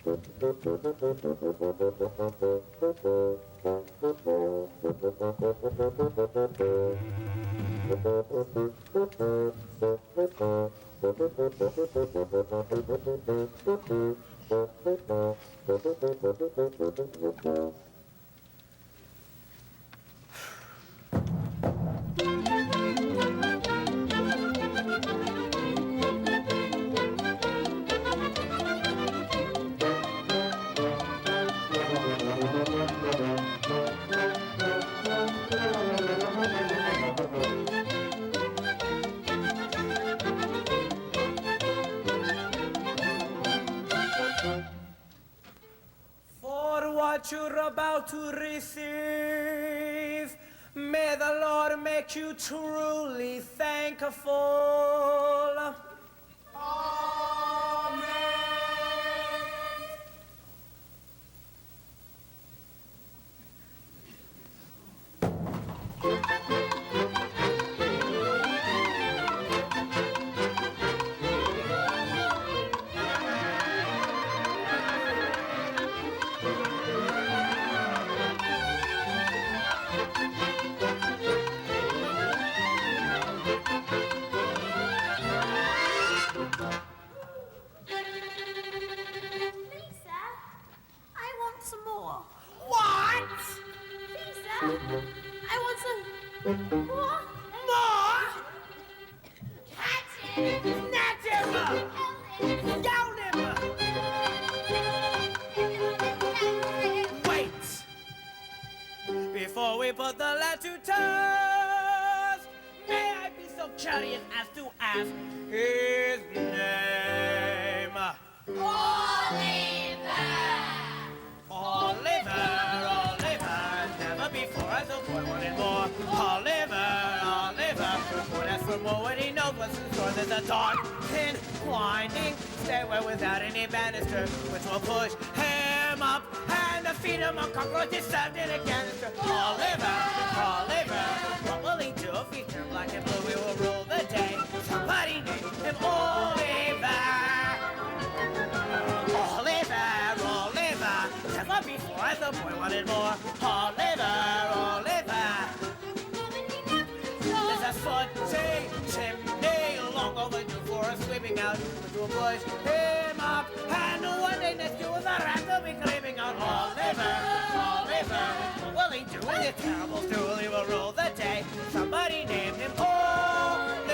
For what you're about to receive, may the Lord make you truly thankful. Before we put the lad to task, may I be so courteous as to ask his name? Oliver, never before as a boy wanted more. Oliver, would ask for more when he knows what's in store. There's a dark, thin, winding stairway without any banister, which will push him up and defeat him on cockroaches served in a canister. Oliver, what will he do if he's turned black and blue? We will rule the day. Somebody name him Oliver. Oliver, never before as a boy wanted more. Oliver, there's a sooty chimney long overdue for a sweeping out, which will push him up, and one day next year the rat will be creeping out. Oliver, what will he do with his terrible stool? He will rule the day. Somebody name him Oliver.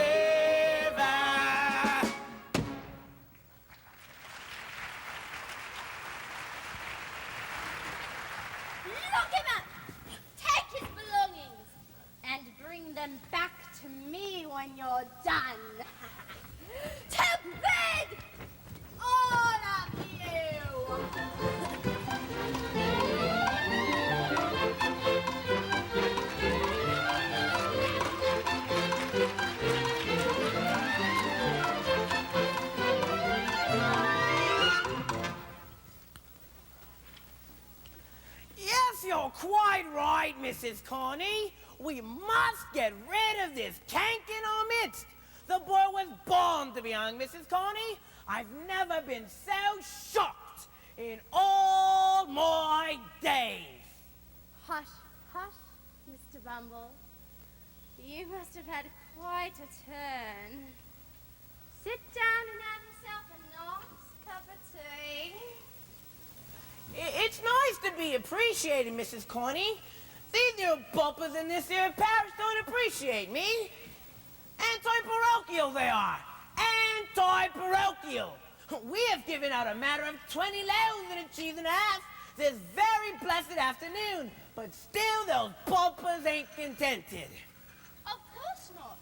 Lock him up! Take his belongings and bring them back to me when you're done. To bed! All of you! Yes, you're quite right, Mrs. Connie. We must get rid of this cank in our midst. The boy was born to be young, Mrs. Connie. I've never been so shocked in all my days. Hush, Mr. Bumble. You must have had quite a turn. Sit down and have yourself a nice cup of tea. It's nice to be appreciated, Mrs. Connie. These new bumpers in this here parish don't appreciate me. Anti-parochial they are. Anti-parochial. We have given out a matter of 20 loaves and a cheese and a half this very blessed afternoon, but still those bumpers ain't contented. Of course not.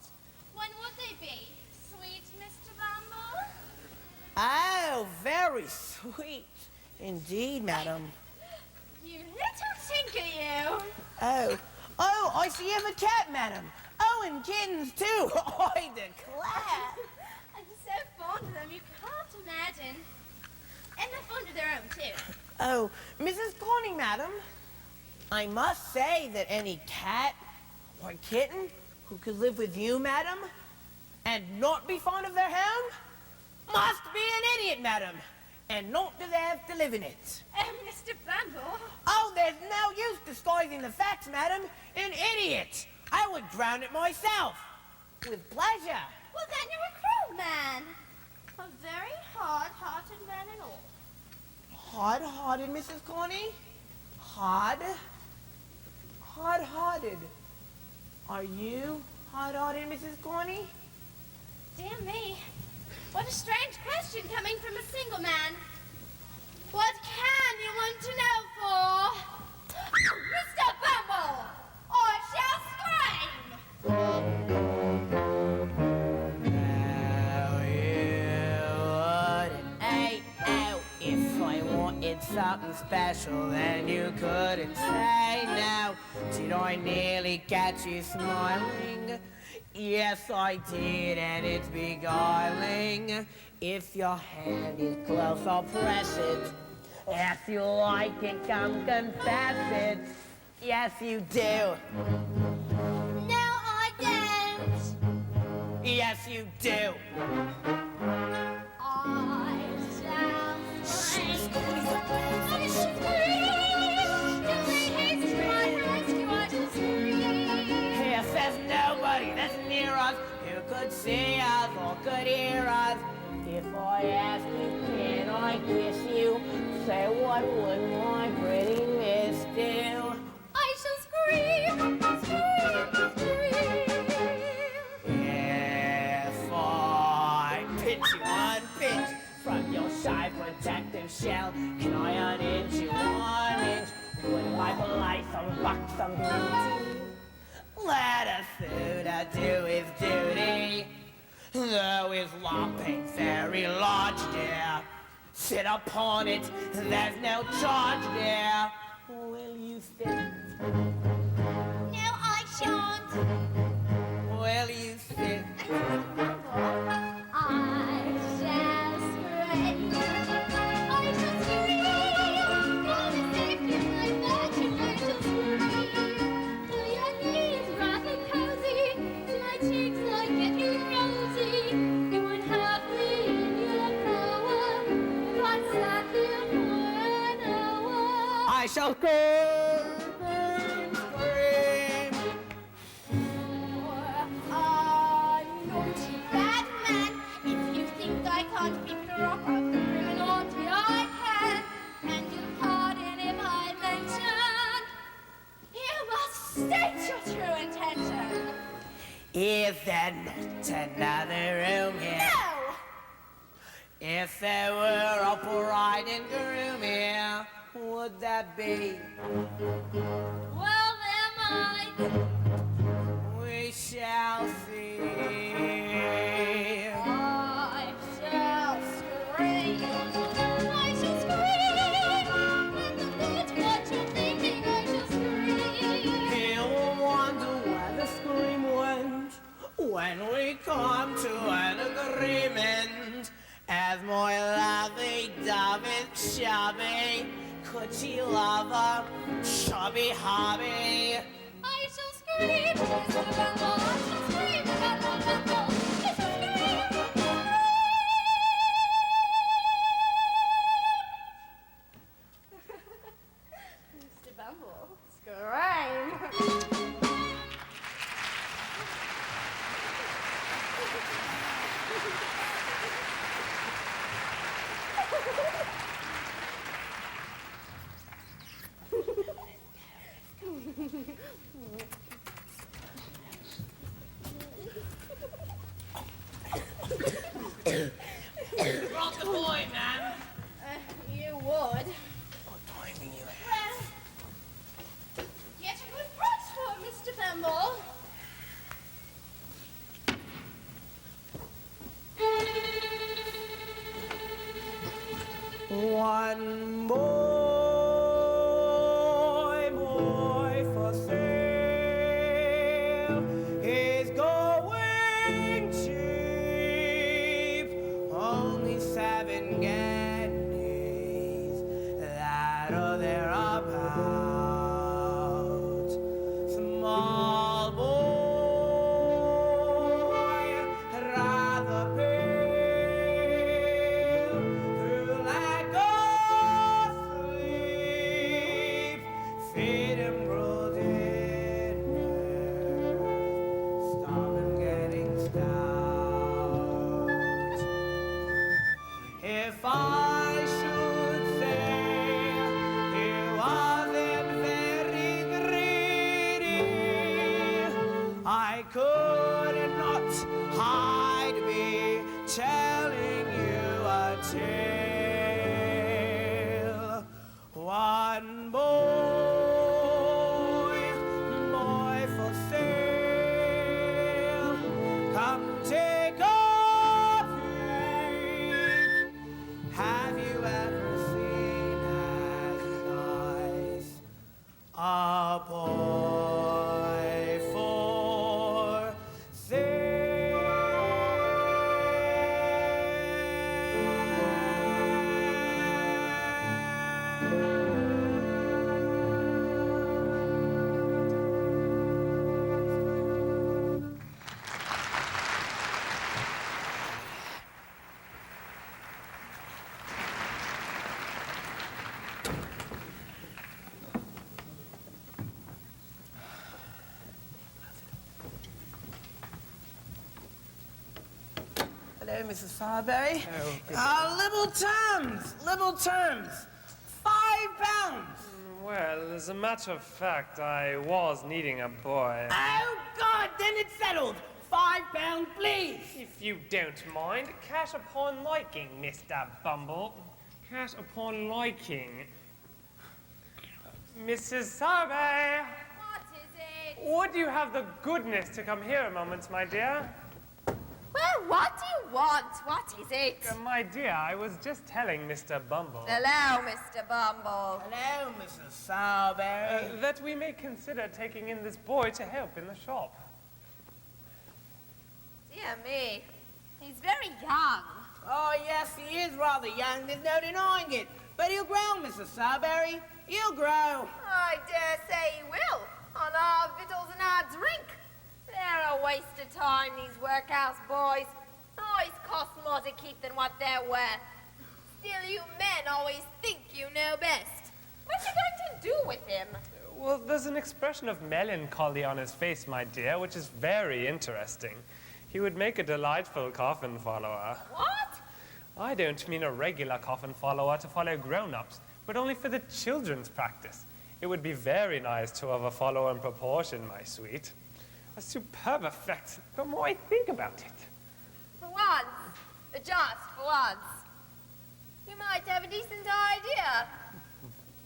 When would they be, sweet Mr. Bumble? Oh, very sweet indeed, madam. You little tinker, you. Oh, I see you have a cat, madam. Oh, and kittens, too. I declare. I'm so fond of them, you can't imagine. And they're fond of their own, too. Oh, Mrs. Connie, madam, I must say that any cat or kitten who could live with you, madam, and not be fond of their home, must be an idiot, madam. and not deserve to live in it. Mr. Bumble. Oh, there's no use disguising the facts, madam. An idiot. I would drown it myself. With pleasure. Well, then you're a cruel man. A very hard-hearted man and all. Hard-hearted, Mrs. Corney? Hard-hearted. Are you hard-hearted, Mrs. Corney? Dear me. What a strange question coming from a single man. What can you want to know for? Mr. Bumble, or shall scream! Now you wouldn't if I wanted something special, then you couldn't say no. Did I nearly catch you smiling? Yes, I did, and it's beguiling. If your hand is close, I'll press it. If you like it, come confess it. Yes, you do. No, I don't. Yes, you do. I shall scream. I shall scream. To lay haste to my rescue, I shall scream. Here says nobody that's near us who could see us or could hear us. If I ask you, can I kiss you? Say, what would my pretty miss do? I shall scream, scream, scream. If I pinch you one pinch from your shy protective shell, can I uninch you 1 inch? Would my polite some buxom beauty? Let a suitor do his duty. Though his lump ain't very large, dear. Sit upon it, there's no charge, dear. Will you sit? No, I shan't. Will you sit? I shall scream. I shall scream. For the safety of my fortune, I shall scream. Till your knees rather cozy, till my cheeks are getting rosy. You would have me in your power if I sat here for an hour. I shall scream, scream, A naughty bad man. If you think I can't be proper, grim and naughty I can. And you'll pardon if I mention. You must state your true intention. Is there not another room here? No! If there were a bride and groom here, would that be? Well, there might. We shall see. I shall scream. I shall scream. When the thought what you're thinking, I shall scream. He'll wonder where the scream went when we come to an agreement. As my lovely dove is chubby, could she love a chubby hobby? I shall scream, Mr. Bumble. I shall scream, Bumble, Bumble. I shall scream, Mr. Bumble, scream. Rock the boy, man. You would. What timing you have? Well, get a good price for it, Mr. Bumble. One boy for sale. He's going cheap. Only 7 guineas. That or thereabouts. Small boy, rather pale. Through like One boy for sale. Come take a peek. Have you ever seen as nice a boy for Hello, Mrs. Farberry. Liberal terms. 5 pounds. Well, as a matter of fact, I was needing a boy. Oh, God, then it's settled. 5 pounds, please. If you don't mind, cash upon liking, Mr. Bumble. Cash upon liking. Mrs. Sarbe, What is it? would you have the goodness to come here a moment, my dear? Well, what do you want? What is it? My dear, I was just telling Mr. Bumble Hello, Mr. Bumble. Hello, Mrs. Sarberry. that we may consider taking in this boy to help in the shop. Dear me, he's very young. Oh, yes, he is rather young. There's no denying it. But he'll grow, Mrs. Sarberry. He'll grow. I dare say he will, on our victuals and our drink. They're a waste of time, these workhouse boys. Always cost more to keep than what they're worth. Still, you men always think you know best. What are you going to do with him? Well, there's an expression of melancholy on his face, my dear, which is very interesting. He would make a delightful coffin follower. What? I don't mean a regular coffin follower to follow grown-ups, but only for the children's practice. It would be very nice to have a follower in proportion, my sweet. A superb effect, the more I think about it. For once. Just for once. You might have a decent idea.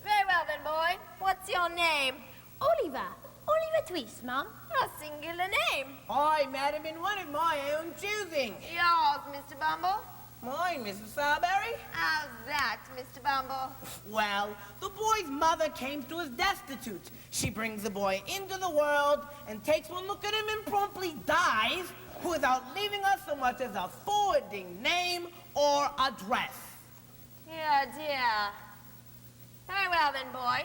Very well then, boy. What's your name? Oliver. Oliver Twist, Mum. A singular name. I, madam, in one of my own choosing. Yours, Mr. Bumble. Mine, Mrs. Sarberry. How's that, Mr. Bumble? Well, the boy's mother came to us destitute. She brings the boy into the world and takes one look at him and promptly dies without leaving us so much as a forwarding name or address. Dear, dear. Very well then, boy.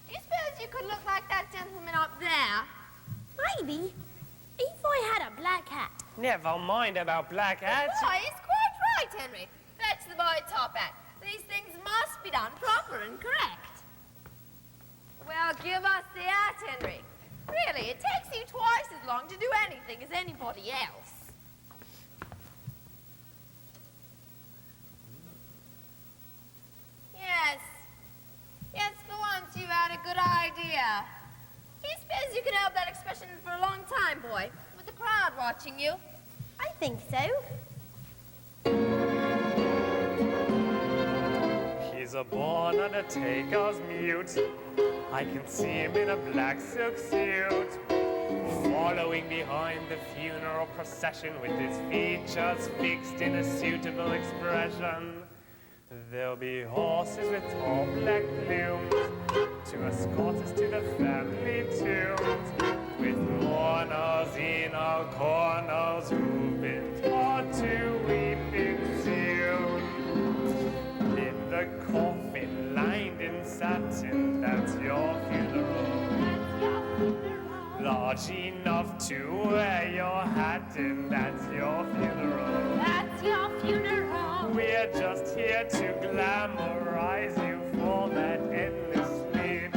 Do you suppose you could look like that gentleman up there? Maybe. If I had a black hat. Never mind about black hats. Boy is quite right, Henry. Fetch the boy top hat. These things must be done proper and correct. Well, give us the hat, Henry. Really, it takes you twice as long to do anything as anybody else. Yes. Yes, for once you've had a good idea. Do you suppose you can help that expression for a long time, boy? With the crowd watching you? I think so. He's a born undertaker's mute. I can see him in a black silk suit, following behind the funeral procession with his features fixed in a suitable expression. There'll be horses with tall black plumes to escort us to the family tombs, with mourners in our corners who've been taught to weep in tune. In the coffin lined in satin, that's your funeral. Large enough to wear your hat in, that's your funeral. That's your funeral. We're just here to glamorize you for that endless sleep.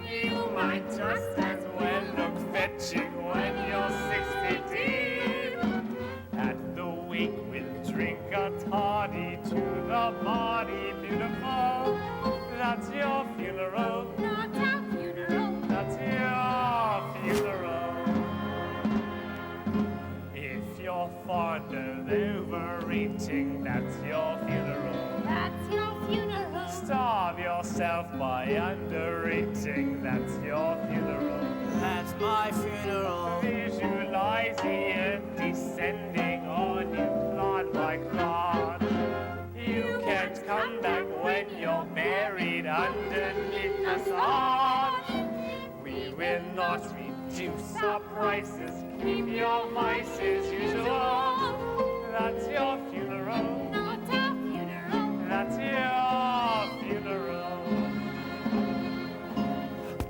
You might just as well look fetching when you're 6 feet deep. At the wake we'll drink a toddy to the body beautiful. That's your funeral. Not our funeral. That's your funeral. If you're fond of overeating, that's your funeral. That's your funeral. Starve yourself by I underrating? That's your funeral. That's my funeral. Visualize the earth descending on you, clod by clod. You can't come back when you're buried underneath the sod. We will not reduce our prices, keep your vices usual. That's your funeral. Not our funeral. That's your funeral.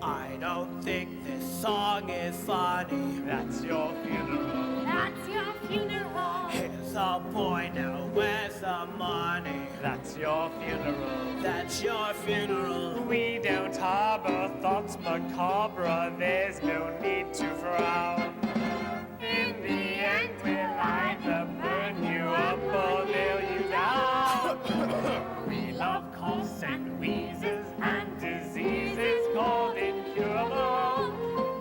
I don't think this song is funny. That's your funeral. That's your funeral. Here's a boy now, where's the money? That's your funeral. That's your funeral. We don't harbor thoughts macabre, there's no need to frown. In the end, we'll either burn you up or nail you down. We love coughs and wheezes and diseases called incurable.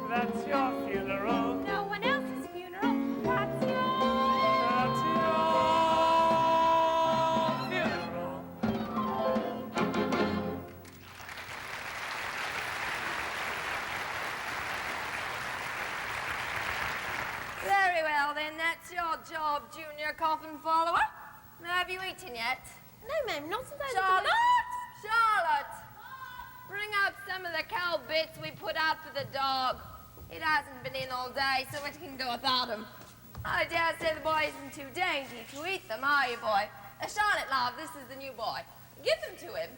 That's your funeral. No one else's funeral. That's yours. That's your funeral. Very well, then. That's your job, junior coffin follower. Have you eaten yet? No, ma'am, not since I Charlotte! Charlotte! Bring up some of the cow bits we put out for the dog. It hasn't been in all day, so it can go without him. I dare say the boy isn't too dainty to eat them, are you, boy? Charlotte, love, this is the new boy. Give them to him.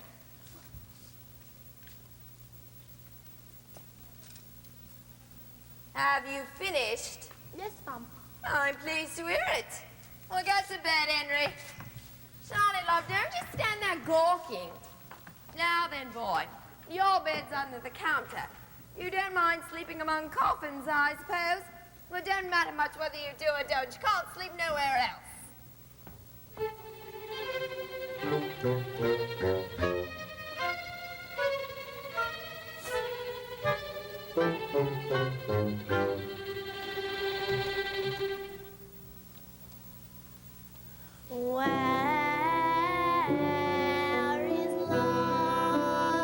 Have you finished? Yes, ma'am. I'm pleased to hear it. Well, get to bed, Henry. Charlotte, love, don't just stand there gawking. Now then, boy, your bed's under the counter. You don't mind sleeping among coffins, I suppose? Well, it don't matter much whether you do or don't. You can't sleep nowhere else. Where is love?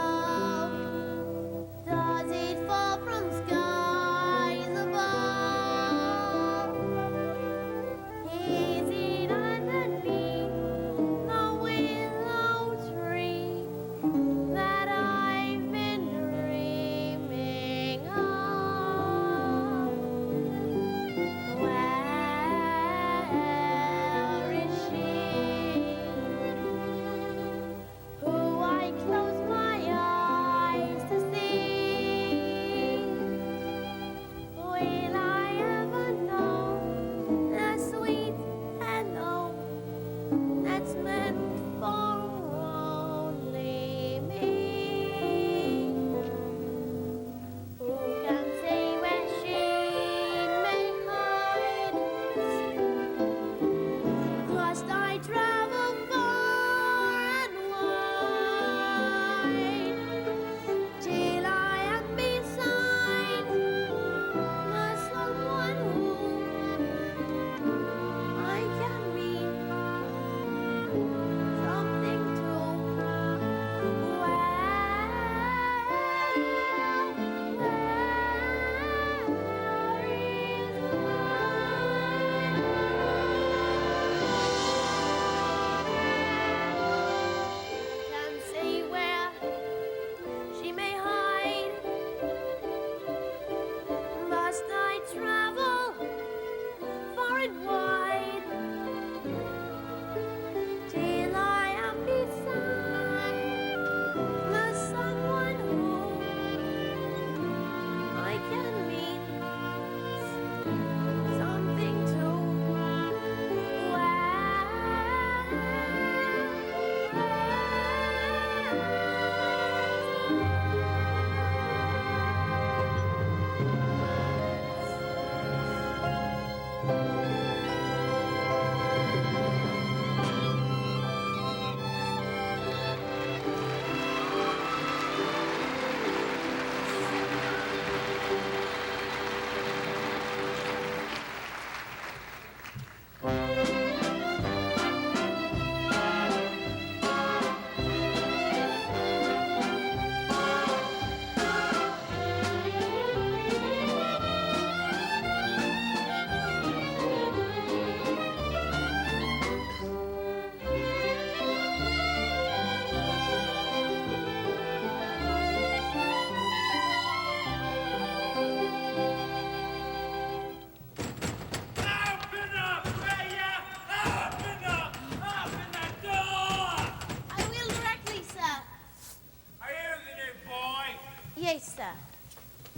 Does it fall from skies above? Is it underneath the willow tree? Yes, sir.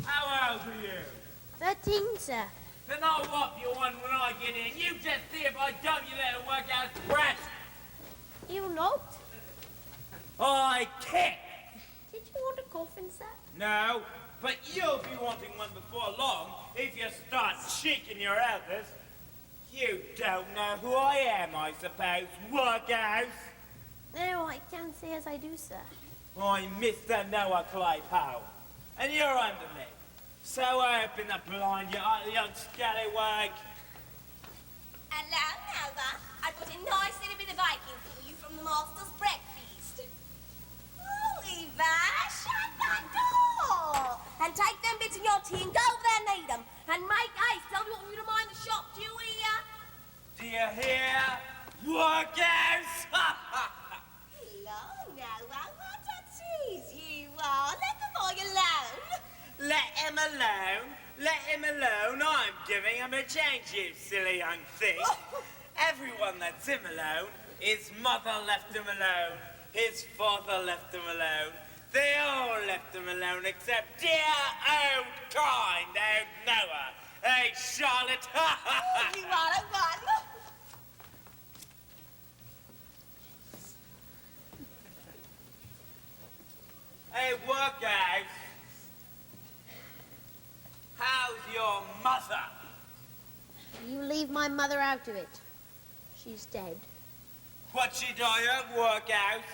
How old are you? 13, sir. Then I'll whop you one when I get in. You just see if I dump you there to work out brat. You not? I kick. Did you want a coffin, sir? No, but you'll be wanting one before long if you start cheeking your elders. You don't know who I am, I suppose, workhouse. No, I can't say as I do, sir. I'm Mr. Noah Claypole, and you're under me. So open the blind, you young scallywag. Hello, Noah. I got a nice little bit of bacon for you from the master's breakfast. Oliver, shut that door! And take them bits in your tea and go over there and eat them. And make haste. Tell me what you to mind the shop. Do you hear? Do you hear? Workhouse! Hello, Noah. What a tease you are. Let the boy alone. Let him alone. Let him alone. I'm giving him a change, you silly young thing. Everyone lets him alone. His mother left him alone. His father left him alone. They all left him alone except dear old kind old Noah. Hey, Charlotte. You are a one. Hey, workhouse. How's your mother? You leave my mother out of it. She's dead. What's she die of, workhouse?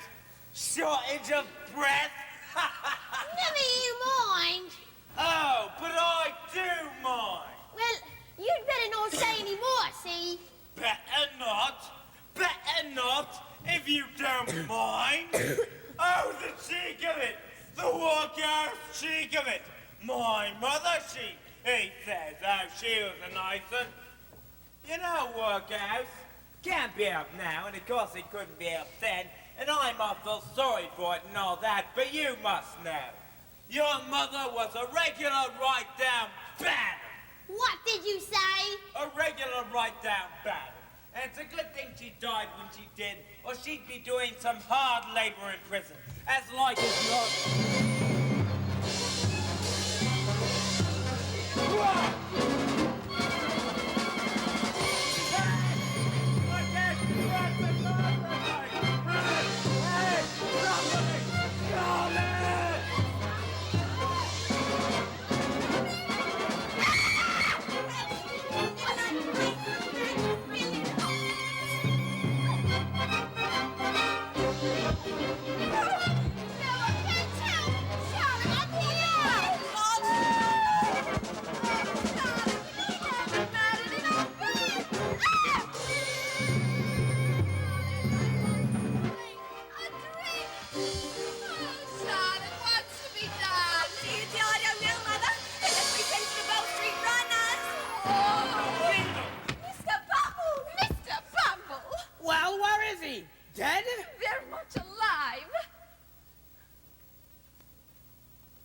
Shortage of breath? Never you mind. Oh, but I do mind. Well, you'd better not say any more, see? Better not, if you don't mind. Oh, the cheek of it, the workhouse cheek of it. My mother, he says, oh, she was a nice one. You know, workhouse, can't be helped now, and of course it couldn't be helped then, and I must feel sorry for it and all that, but you must know. Your mother was a regular right-down bad. What did you say? A regular right-down bad. And it's a good thing she died when she did, or she'd be doing some hard labor in prison. As like as not. Well, where is he? Dead? Very much alive.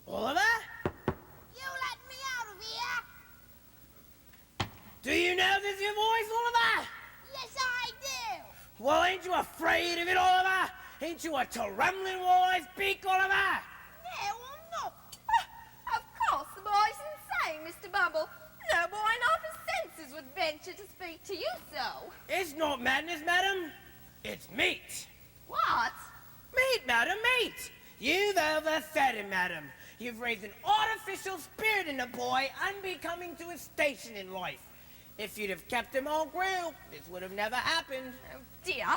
Oliver? You let me out of here. Do you know this is your voice, Oliver? Yes, I do. Well, ain't you afraid of it, Oliver? Ain't you a trembling while I speak, Oliver? No, I'm not. Of course, the boy's insane, Mr. Bumble. No boy in half his senses would venture to speak to you so. It's not madness, madam. It's meat. What? Meat, madam, meat. You've overfed him, madam. You've raised an artificial spirit in the boy unbecoming to his station in life. If you'd have kept him on grill, this would have never happened. Oh, dear.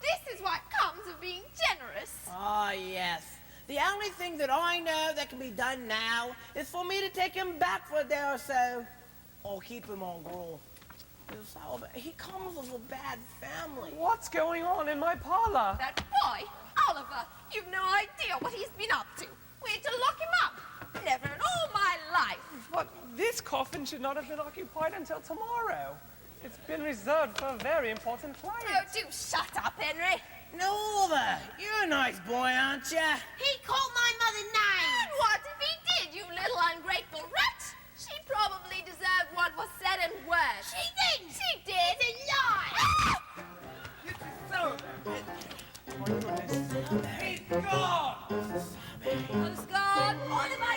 This is what comes of being generous. Ah, yes. The only thing that I know that can be done now is for me to take him back for a day or so, or keep him on grill. He comes of a bad family. What's going on in my parlor? That boy, Oliver, you've no idea what he's been up to. We had to lock him up. Never in all my life. But this coffin should not have been occupied until tomorrow. It's been reserved for a very important client. Oh, do shut up, Henry. No, Oliver, you're a nice boy, aren't you? He called my mother names. And what if he did, you little ungrateful rat? She probably deserved what was said and worse. She didn't. She did. It's a lie. This is so... He's gone! Who's gone? Oliver,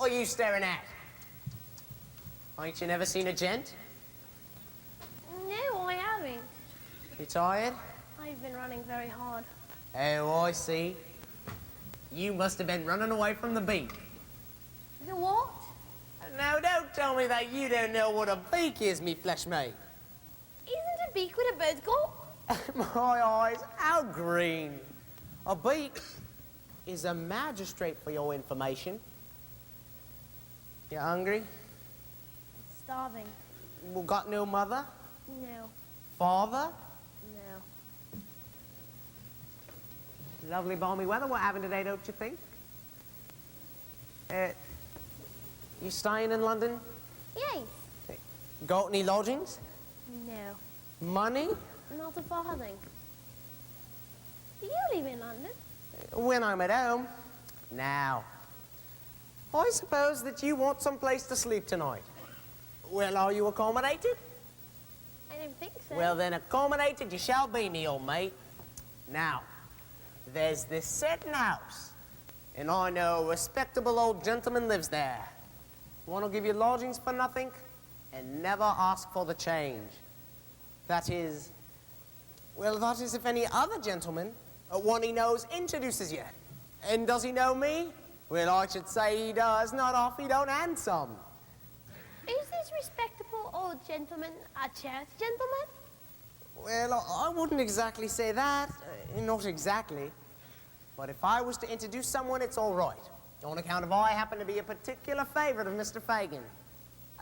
are you staring at? Ain't you never seen a gent? No, I haven't. You tired? I've been running very hard. Oh, I see. You must have been running away from the beak. The what? Now, don't tell me that you don't know what a beak is, me flesh mate. Isn't a beak what a bird's got? My eyes, how green. A beak is a magistrate, for your information. You hungry? Starving. Well, got no mother? No. Father? No. Lovely balmy weather. What happened today, don't you think? You staying in London? Yes. Got any lodgings? No. Money? Not a farthing. Do you live in London? When I'm at home. Now, I suppose that you want some place to sleep tonight. Well, are you accommodated? I don't think so. Well, then accommodated you shall be, me old mate. Now, there's this certain house, and I know a respectable old gentleman lives there. One will give you lodgings for nothing, and never ask for the change. That is if any other gentleman, one he knows, introduces you. And does he know me? Well, I should say he does. Not off, he don't hand some. Is this respectable old gentleman a church gentleman? Well, I wouldn't exactly say that. Not exactly. But if I was to introduce someone, it's all right. On account of I happen to be a particular favorite of Mr. Fagin.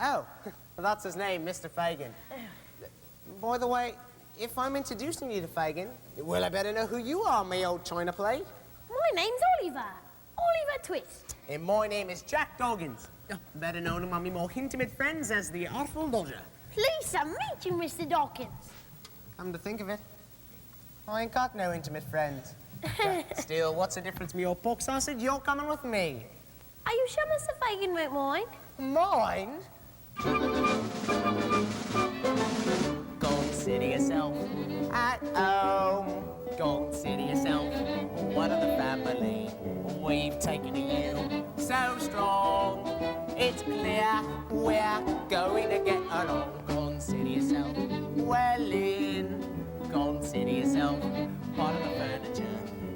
Oh, that's his name, Mr. Fagin. By the way, if I'm introducing you to Fagin, well, I better know who you are, me old china plate. My name's Oliver. Oliver Twist. And my name is Jack Doggins. Better known among me more intimate friends as the Artful Dodger. Pleased to meet you, Mr. Dawkins. Come to think of it, I ain't got no intimate friends. Still, what's the difference, me old pork sausage? You're coming with me. Are you sure Mr. Fagin won't mind? Mind? Go and sit to yourself at home. Go and sit to yourself. What of the family we've taken to you? So strong, it's clear we're going to get along. Go and sit to yourself. Well in. Go and sit to yourself. Part of the furniture.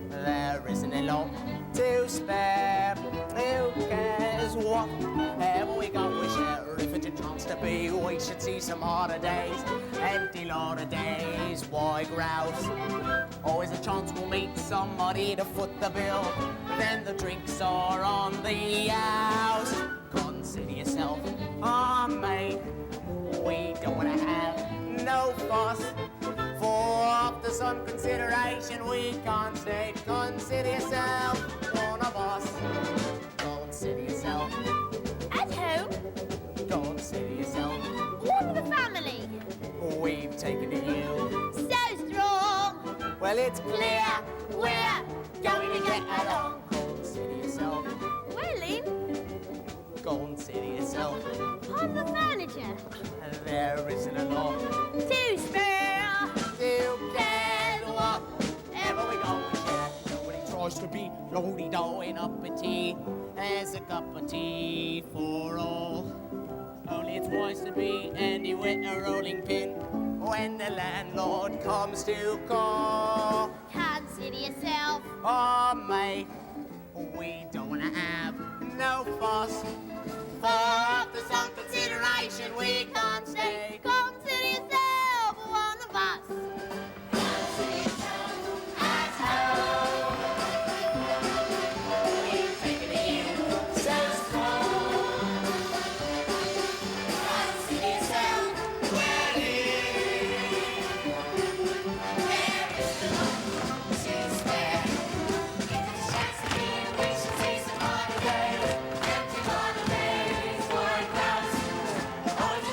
There isn't a lot to spare. Who cares whatever we got? We share. If it's a chance to be, we should see some harder days. Empty lot of days, why grouse? Always a chance we'll meet somebody to foot the bill. Then the drinks are on the house. Consider yourself, mate. We don't want to have no fuss. For after some consideration, we can't stay. Consider yourself one of us. Consider yourself At home? Consider yourself One of the family. we've taken to you. So strong. Well, it's clear We're going to get along. Consider yourself. well in. Consider yourself. On the furniture. There isn't a lot. To spare. Who cares whatever we go and share? Nobody tries to be lowly-dough in uppity. There's a cup of tea for all. Only it's wise to be handy with a rolling pin when the landlord comes to call. Consider yourself. Mate, we don't want to have no fuss. For after some consideration, we can't stay. Consider yourself one of us. Empty holidays, boy, grouse. Always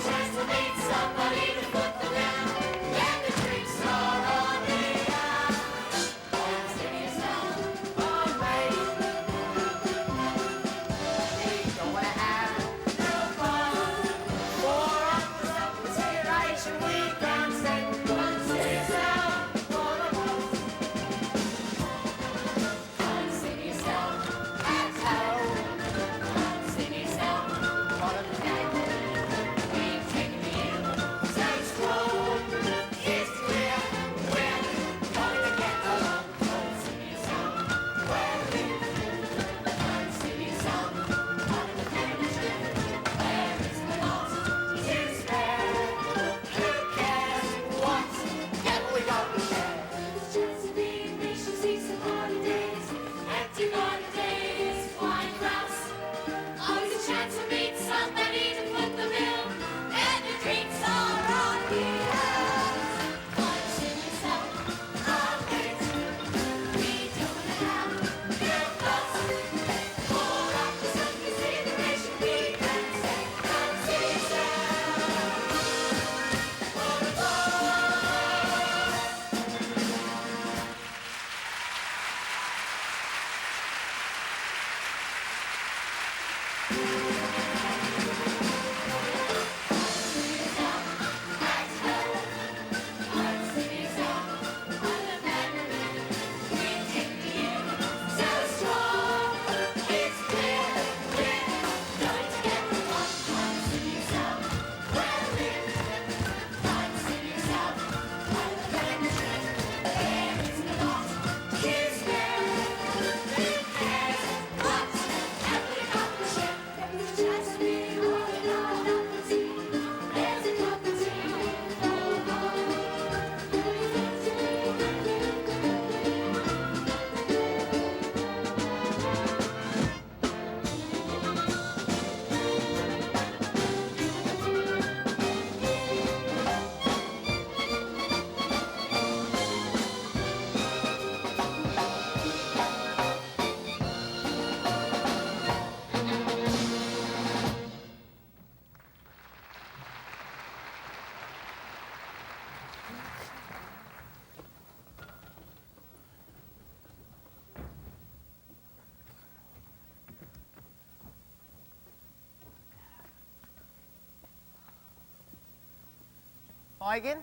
Eugen?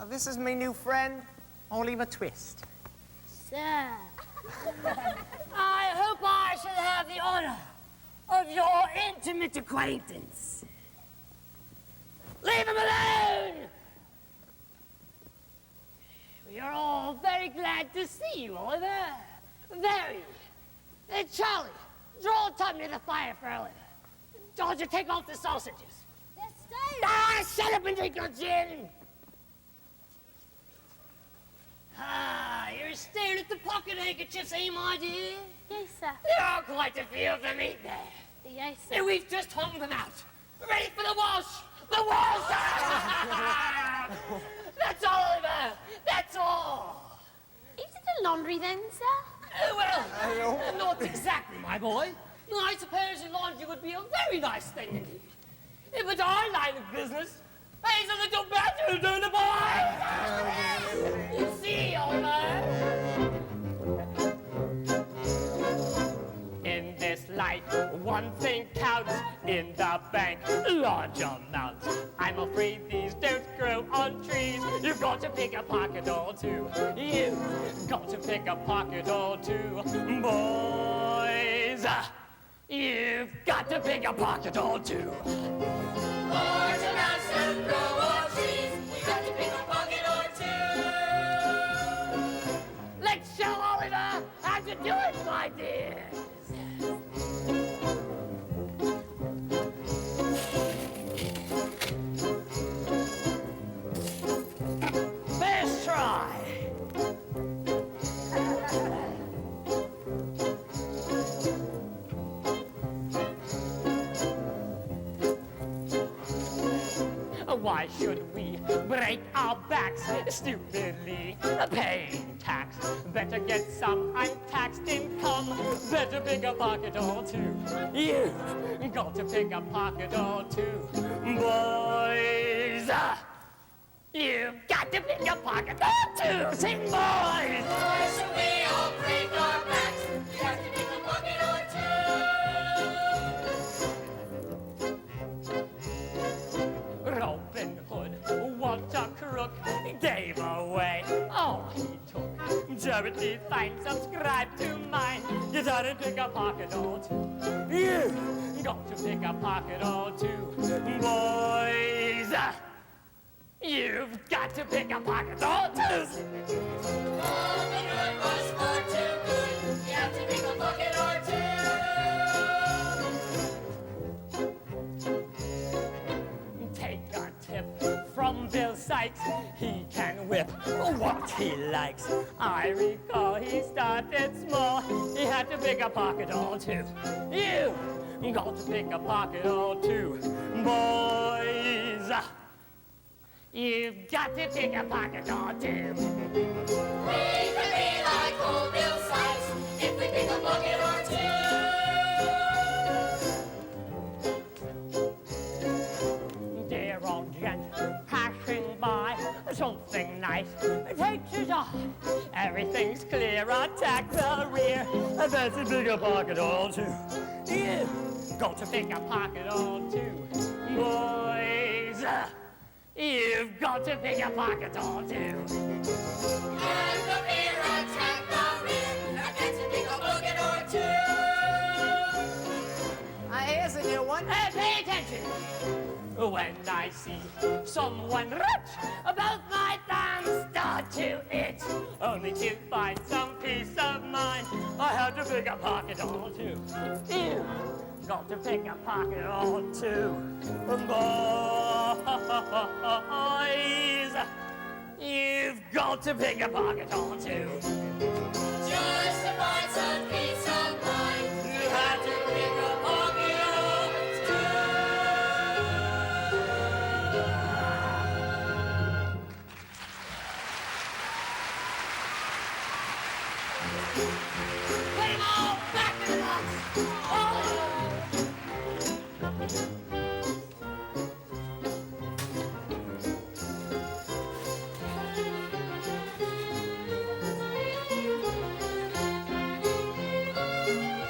This is my new friend, Oliver Twist. Sir. I hope I shall have the honor of your intimate acquaintance. Leave him alone! We are all very glad to see you, Oliver. Very. Hey, Charlie, draw a tub near the fire for Oliver. Georgia, take off the sausages. They're stale. Ah, shut up and drink your gin! Ah, you're staring at the pocket handkerchiefs, eh, my dear? Yes, sir. There are quite a few of them, ain't there? Yes, sir. And we've just hung them out. Ready for the wash! The wash! That's all, Oliver! That's all! Is it a laundry then, sir? Well, not exactly, my boy. I suppose a laundry would be a very nice thing indeed. But our line of business pays a little better, don't it, boy? You see, Oliver? In this life, one thing counts. In the bank, large amounts. I'm afraid these don't grow on trees. You've got to pick a pocket or two. You've got to pick a pocket or two. Boys, you've got to pick a pocket or two. Large amounts don't grow on trees. You've got to pick a pocket or two. Let's show Oliver how to do it, my dears. First try. Why should we break our backs stupidly paying tax? Better get some untaxed income. Better pick a pocket or two. You've got to pick a pocket or two. Boys, you've got to pick a pocket or two. Sing, boys! Why should we all break our backs? You have to pick a pocket or two. Robin Hood, what a crook, gave away all he took. Charity, fine, subscribe to mine. You gotta pick a pocket or two. You've got to pick a pocket or two. Boys, you've got to pick a pocket or two. Robin Hood was far too good. You have to pick a pocket or two. Take a tip from Bill Sykes. He can whip what he likes. I recall he started small. He had to pick a pocket or two. You got to pick a pocket or two. Boys, you've got to pick a pocket or two. We can be like old Bill Sykes if we pick a pocket or two. Dear old gent, passing by, something nice takes his eye. Everything's clear, attack the rear. That's a bigger pocket or two. You've got to pick a pocket or two. Boys, you've got to pick a pocket or two. And the rear attack the rear. That's a bigger pocket or two. Here's a new one. Hey, pay attention. When I see someone rich, both my thumbs start to itch. Only to find some peace of mind, I had to pick a pocket or two. Ew, got to pick a pocket or two. Boys, you've got to pick a pocket or two. Just to find some peace of mind, you had to pick a pocket or two. Put them all back in the box.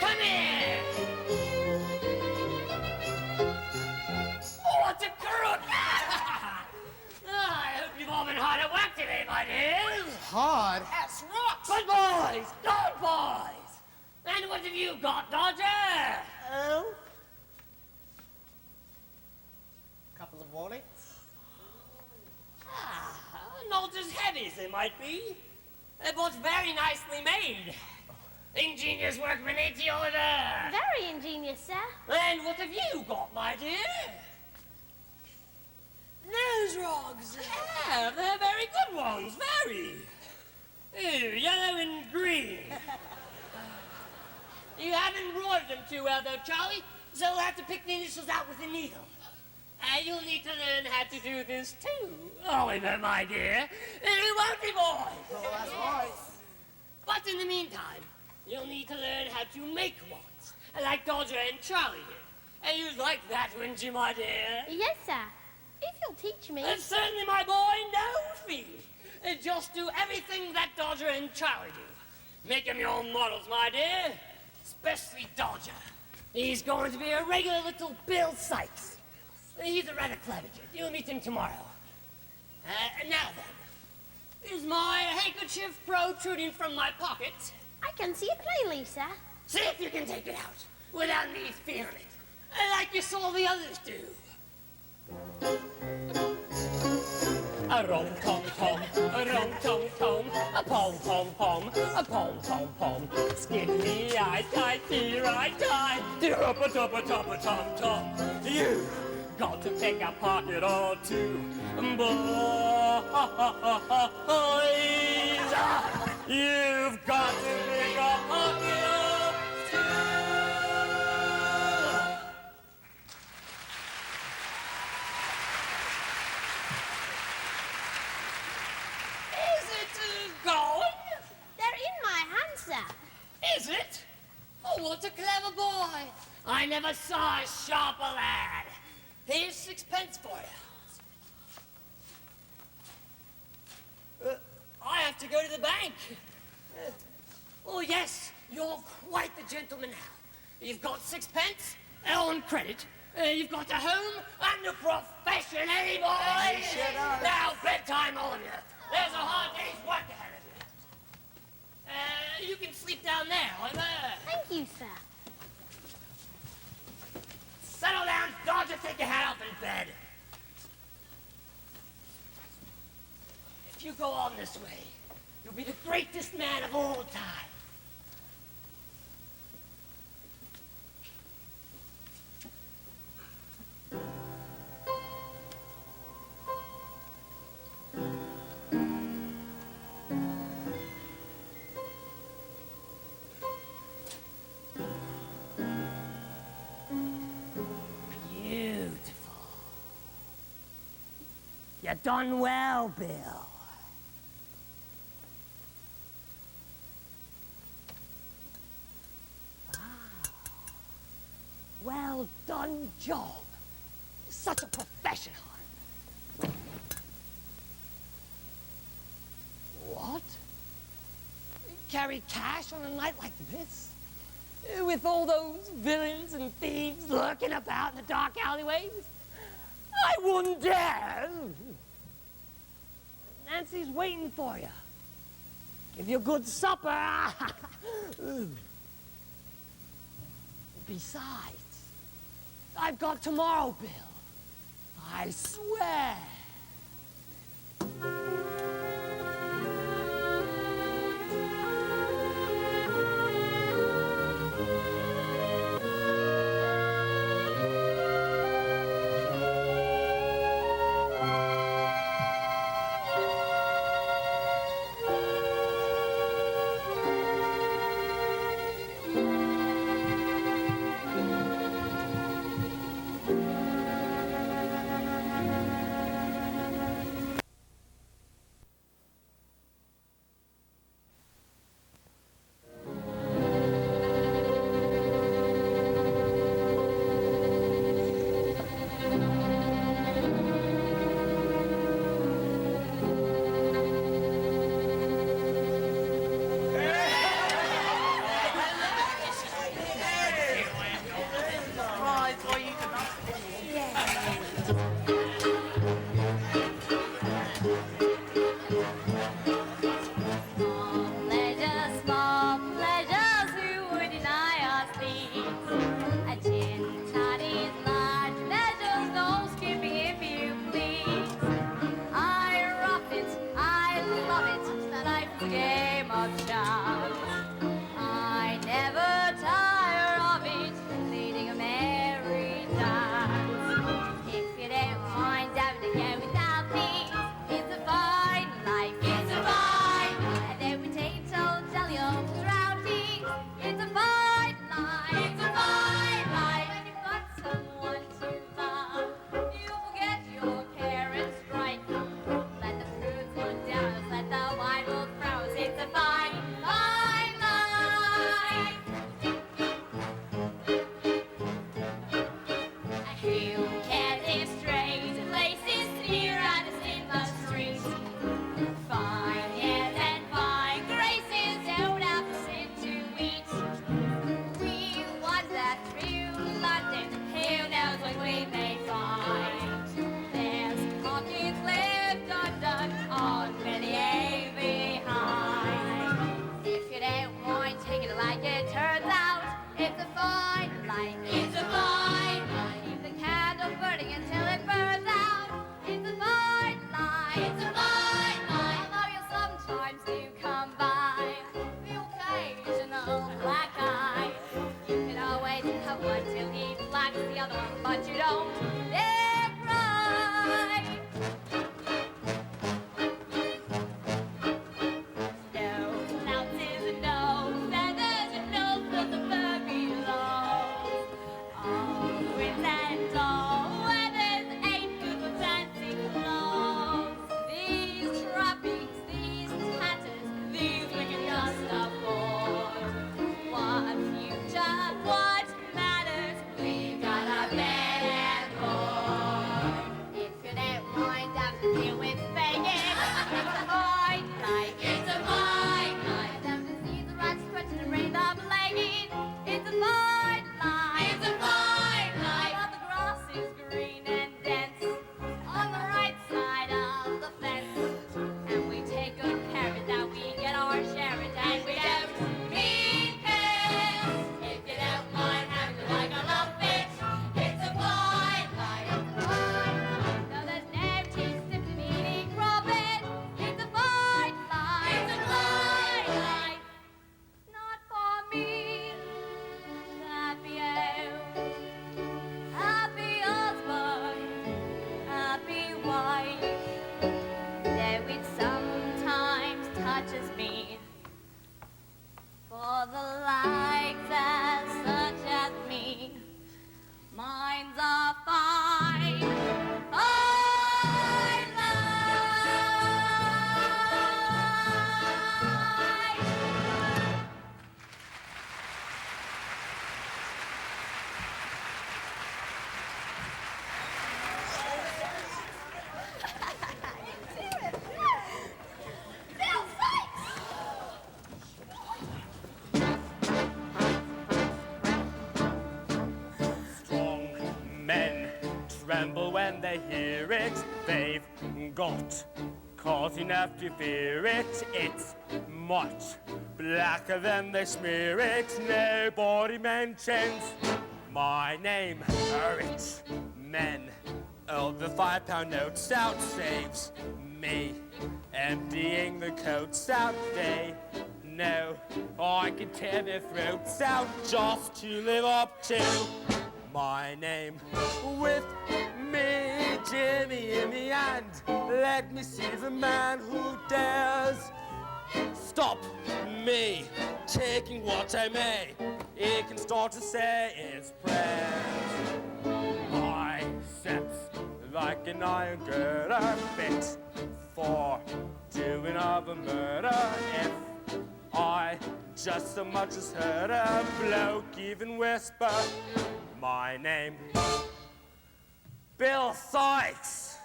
Come here. have you got, Dodger? Oh? Couple of wallets. Not as heavy as they might be, but very nicely made. Ingenious workmanship, your order. Very ingenious, sir. And what have you got, my dear? Nose rogs. Yeah, they're very good ones, very. Ew, yellow and green. You haven't embroidered them too well, though, Charlie, so we'll have to pick the initials out with a needle. You'll need to learn how to do this, too, Oliver, my dear. You won't be, boy. Oh, that's right. But in the meantime, you'll need to learn how to make ones, like Dodger and Charlie did. And you'd like that, wouldn't you, my dear? Yes, sir. If you'll teach me. Certainly, my boy, no fee. Just do everything that Dodger and Charlie do. Make them your own models, my dear. Especially Dodger. He's going to be a regular little Bill Sykes. He's a rather clever kid. You'll meet him tomorrow. Now then, is my handkerchief protruding from my pocket? I can see it plainly, sir. See if you can take it out without me feeling it, like you saw the others do. A rom tom tom, a rom tom tom, a pom pom pom, a pom pom pom. Skiddly I tie, tear I tie, tear up a top a tom tom. You got to pick a pocket or two, boys. You've got to pick a pocket or two. Is it going? They're in my hands, sir. Is it? Oh, what a clever boy. I never saw a sharper lad. Here's 6 pence for you. I have to go to the bank. Oh, yes, you're quite the gentleman now. You've got 6 pence on credit. You've got a home and a profession, eh, boys? Now, bedtime, all of you. There's a hard day's work ahead of you. You can sleep down there, Oliver. Thank you, sir. Settle down, Dodger, take your hat off in bed. If you go on this way, you'll be the greatest man of all time. You done well, Bill. Well done, Job. Such a professional. What? Carry cash on a night like this? With all those villains and thieves lurking about in the dark alleyways? I wouldn't dare. Nancy's waiting for you. Give you a good supper. Besides, I've got tomorrow, Bill. I swear. He likes the other one, but you don't dare cry. No flounces and no feathers and no frills of fur below. All winds and all weathers ain't good for fancy clothes. These trappings, these tatters, these we can just afford. What future, what matters? We got a bed and board. If you don't mind having to deal with begging, it's a fine life. It's a fine life. Them to see the rats stretching and rain the plaguing. It's a fine life. It's a fine life. All the grass is green and dense on the right side of the fence, and we take good care of it that we get our share of it, and we don't mean pence. If you don't mind having to like a love bitch, it's a fine life. It's a fine life. No, there's no teeth to meaning profit. It's a fine life. It's a fine life. Not for me. Happy home, happy husband, happy wife. Though it sometimes touches me, for the likes as such as me, minds are fine, fine life. Bill Sykes! Strong men tremble when they hear it. They've got cause enough to fear it. It's much blacker than they smear it. Nobody mentions my name. Rich men hold the £5 notes out. Saves me emptying the coats out. They know I can tear their throats out just to live up to my name. With me, Jimmy, in the end, let me see the man who dares stop me taking what I may. He can start to say his prayers. My sense like an iron girder, fit for doing of a murder. If I just so much as heard a bloke even whisper my name, Bill Sykes.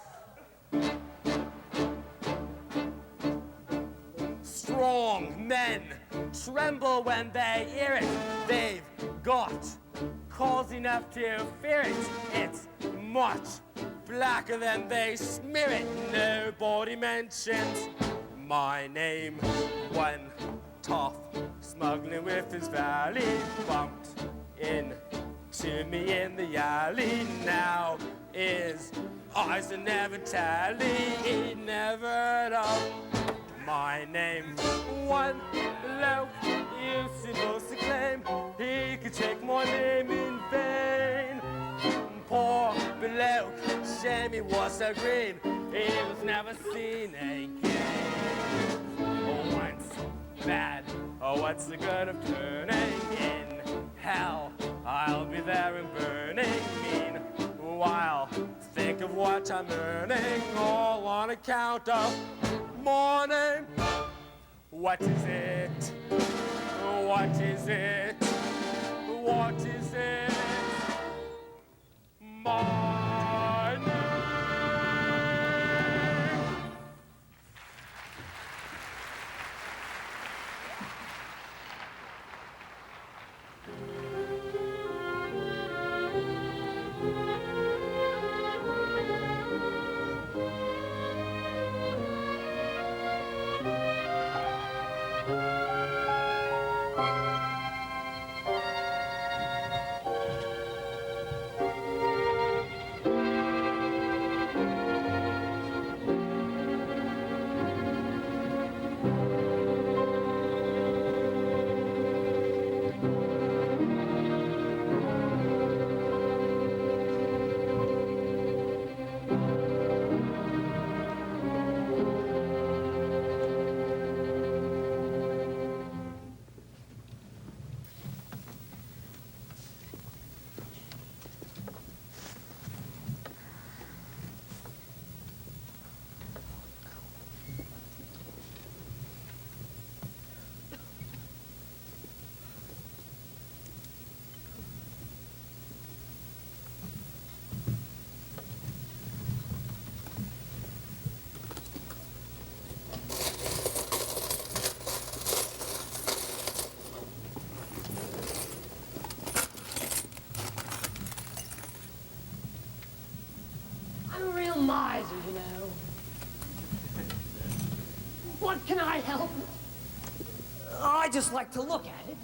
Strong men tremble when they hear it. They've got cause enough to fear it. It's much blacker than they smear it. Nobody mentions my name. One tough smuggling with his valley bumped into me in the alley. Now his eyes are never tally. He never heard of my name. One bloke used to boast to claim he could take my name in vain. Poor bloke, shame he was so green, he was never seen again. Oh, once bad, oh, what's the good of turning in hell? I'll be there and burning. Meanwhile, think of what I'm earning, all on account of my name. What is it? What is it? What is it? My name. I'm a real miser, you know. What can I help? I just like to look at it.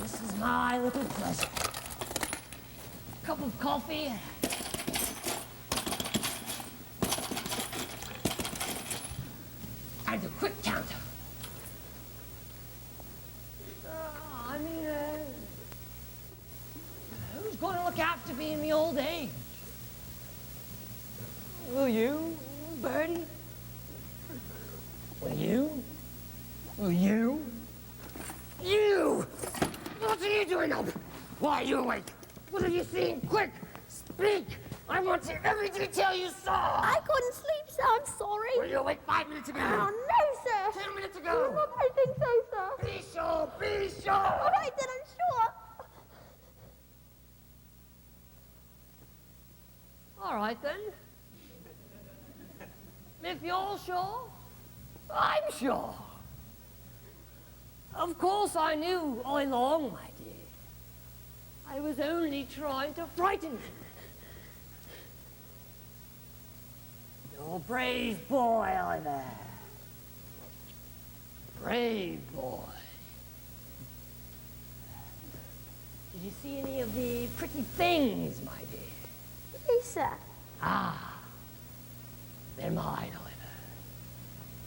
This is my little pleasure. Cup of coffee. And a quick counter. Who's going to look after me in my old age? Will you, Bertie? Will you? Will you? You! What are you doing up? Why are you awake? What have you seen? Quick, speak! I want to every detail you saw! I couldn't sleep, sir. I'm sorry. Were you awake 5 minutes ago? Oh, no, sir. 10 minutes ago? I think so, sir. Be sure, be sure! All right, then, I'm sure. All right, then. If you're sure, I'm sure. Of course, I knew all along, my dear. I was only trying to frighten you. You're a brave boy, Oliver. Brave boy. Did you see any of the pretty things, my dear? Yes, sir. Ah, they're mine, Oliver.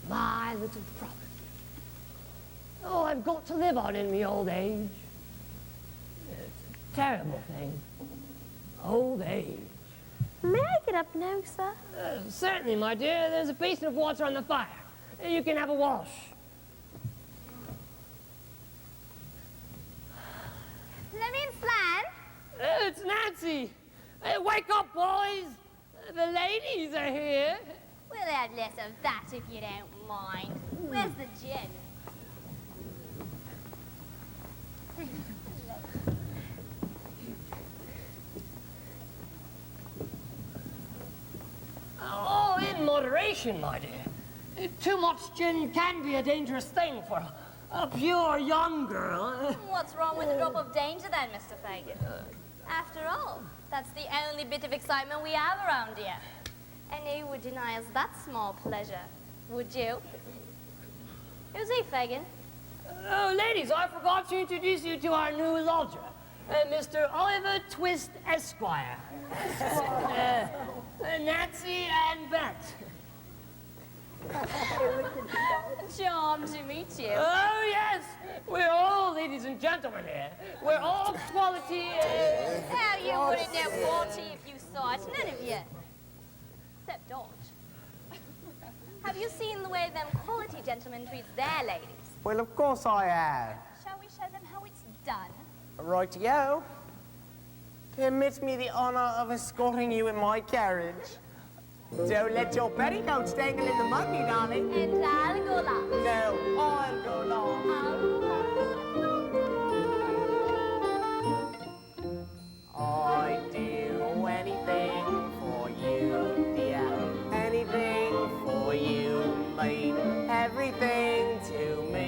My little property. Oh, I've got to live on in my old age. It's a terrible thing. Old age. May I get up now, sir? Certainly, my dear. There's a basin of water on the fire. You can have a wash. Let me in, Flan. It's Nancy. Wake up, boys. The ladies are here. We'll have less of that if you don't mind. Where's the gin? Oh, in moderation, my dear. Too much gin can be a dangerous thing for a pure young girl. What's wrong with a drop of danger then, Mr. Fagin? After all, that's the only bit of excitement we have around here. And you would deny us that small pleasure, would you? Who's he, Fagin? Oh, ladies, I forgot to introduce you to our new lodger, Mr. Oliver Twist Esquire. Nancy and Bet. Charmed to meet you. Oh, yes. We're all ladies and gentlemen here. We're all quality. How you wouldn't know quality if you saw it, none of you. Except Dodge. Have you seen the way them quality gentlemen treat their ladies? Well, of course I have. Shall we show them how it's done? Rightio. Permit me the honor of escorting you in my carriage. Don't let your petticoats dangle in the mud, me darling. And I'll go last. No, I'll go last. I'd do anything for you, dear. Anything for you, mean everything to me.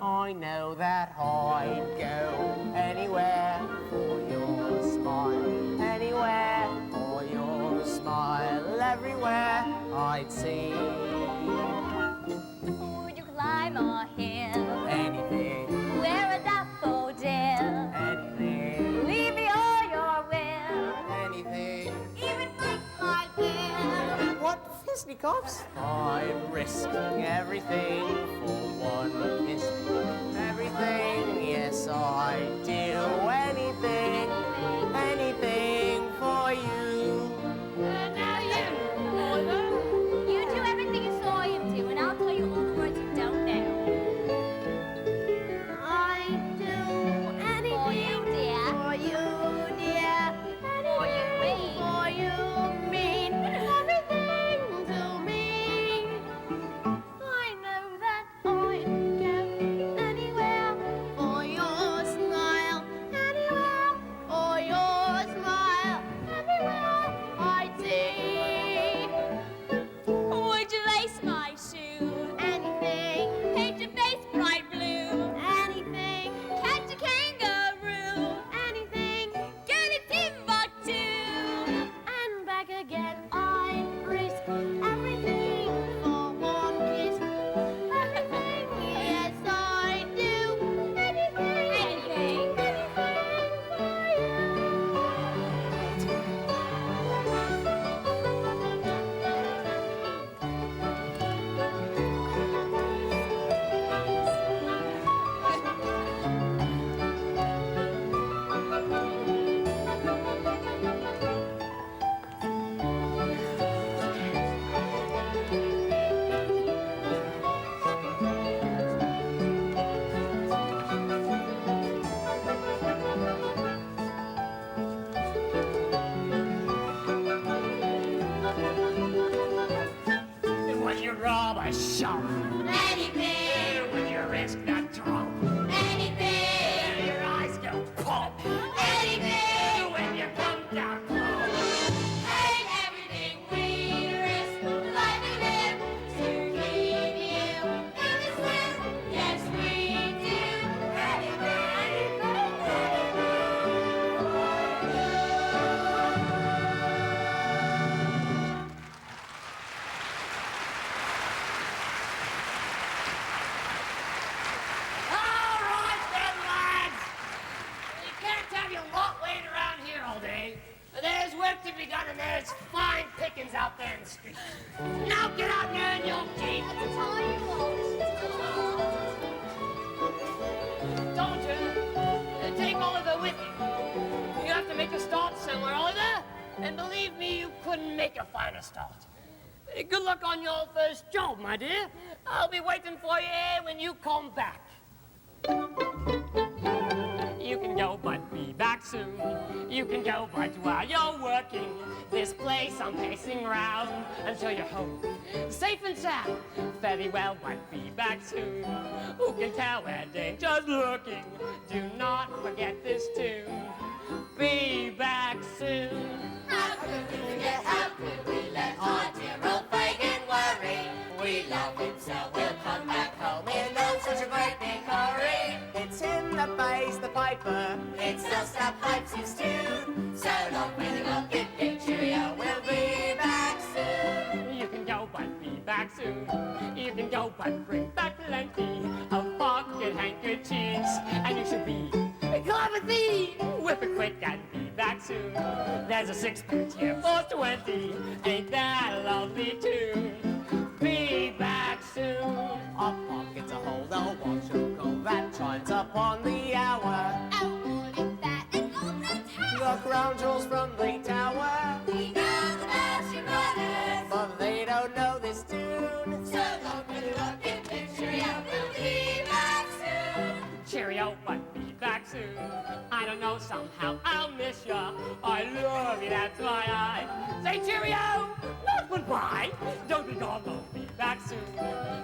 I know that I'd go anywhere for your smile. Anywhere for your smile. Everywhere I'd see. Would you climb a hill? Anything, Wear a daffodil? anything, Leave me all your will? anything. Even break my will? What fisticuffs? I'd risk everything for one kiss. Everything, yes, I'd do anything, anything for you. Now You do everything you saw him do, and I'll tell you all the words you don't know. I do anything for you, dear. For you, dear. For you, me. For you, mean everything to me. I know that I'd go anywhere for your smile. Anywhere rob a shop. Anything, With your wrist not drop. anything, Your eyes go pop. anything. When you come down close. Hate everything we risk, the life we live to keep you innocent. Yes, we do. Anything for All right then, lads. You can't have your lot laying around here all day. There's work to be done and there's fine pickings out there in the street. Now get out there and you'll keep. That's all you want. Don't you? Take Oliver with you. You have to make a start somewhere, Oliver. And believe me, you couldn't make a finer start. Good luck on your first job, my dear. I'll be waiting for you when you come back. You can go, but be back soon. You can go, but while you're working, this place I'm pacing round until you're home, safe and sound. Very well, but be back soon. Who can tell where danger's lurking? Do not forget this tune. Be back soon. How could we forget? How could we let our dear old Fagin worry? We love him so we'll come back home in no such a great big hurry. It's him that buys the piper. It's us that pipes his tune. So long, really well, big cheerio. We'll be back soon. You can go, but be back soon. You can go, but bring back plenty of pocket handkerchiefs. And you should be clever thief. Whip it quick and be back soon. There's a sixpence here for 20. Ain't that a lovely tune? Be back soon. Our pockets are whole, the watch that chimes upon the hour. All in that and on the tower. The crown jewels from the tower. We know the Bashing Brothers. But they don't know this tune. So long, really well, big cheerio. We'll be back soon. Cheerio, but be back soon. I don't know, somehow I'll miss ya. I love you, that's why I say cheerio, not goodbye. Don't be gone, don't be back soon.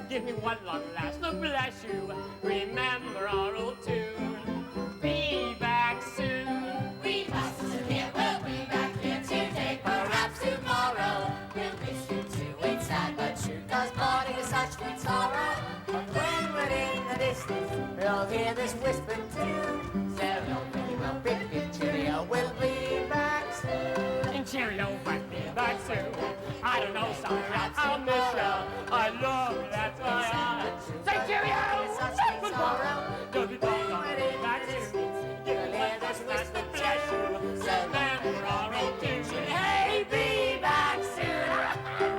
Give me one long last look, bless you. Remember our old tune. Be back soon. We must disappear. We'll be back here today, perhaps tomorrow. We'll miss you too. It's sad but true, 'cause parting is such sweet sorrow. And when we're in the distance, you'll hear this whispered tune. So long, very well, big cheerio, we'll be back soon. And cheerio, but be back soon. I don't know, somehow I'll miss ya. I love you, that's why I say cheerio, say goodbye. Don't be gone, don't be back soon. Give me one last whisper, bless you. Remember our old tune. Hey, be back soon.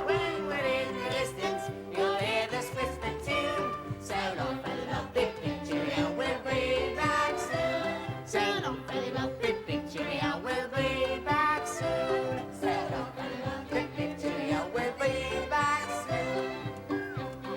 When we're in the distance, you'll hear this whispered tune. So long, very well, big cheerio, we'll be back soon. So long, very well, big cheerio, we'll be back soon. So long, very well, big cheerio, we'll be back soon.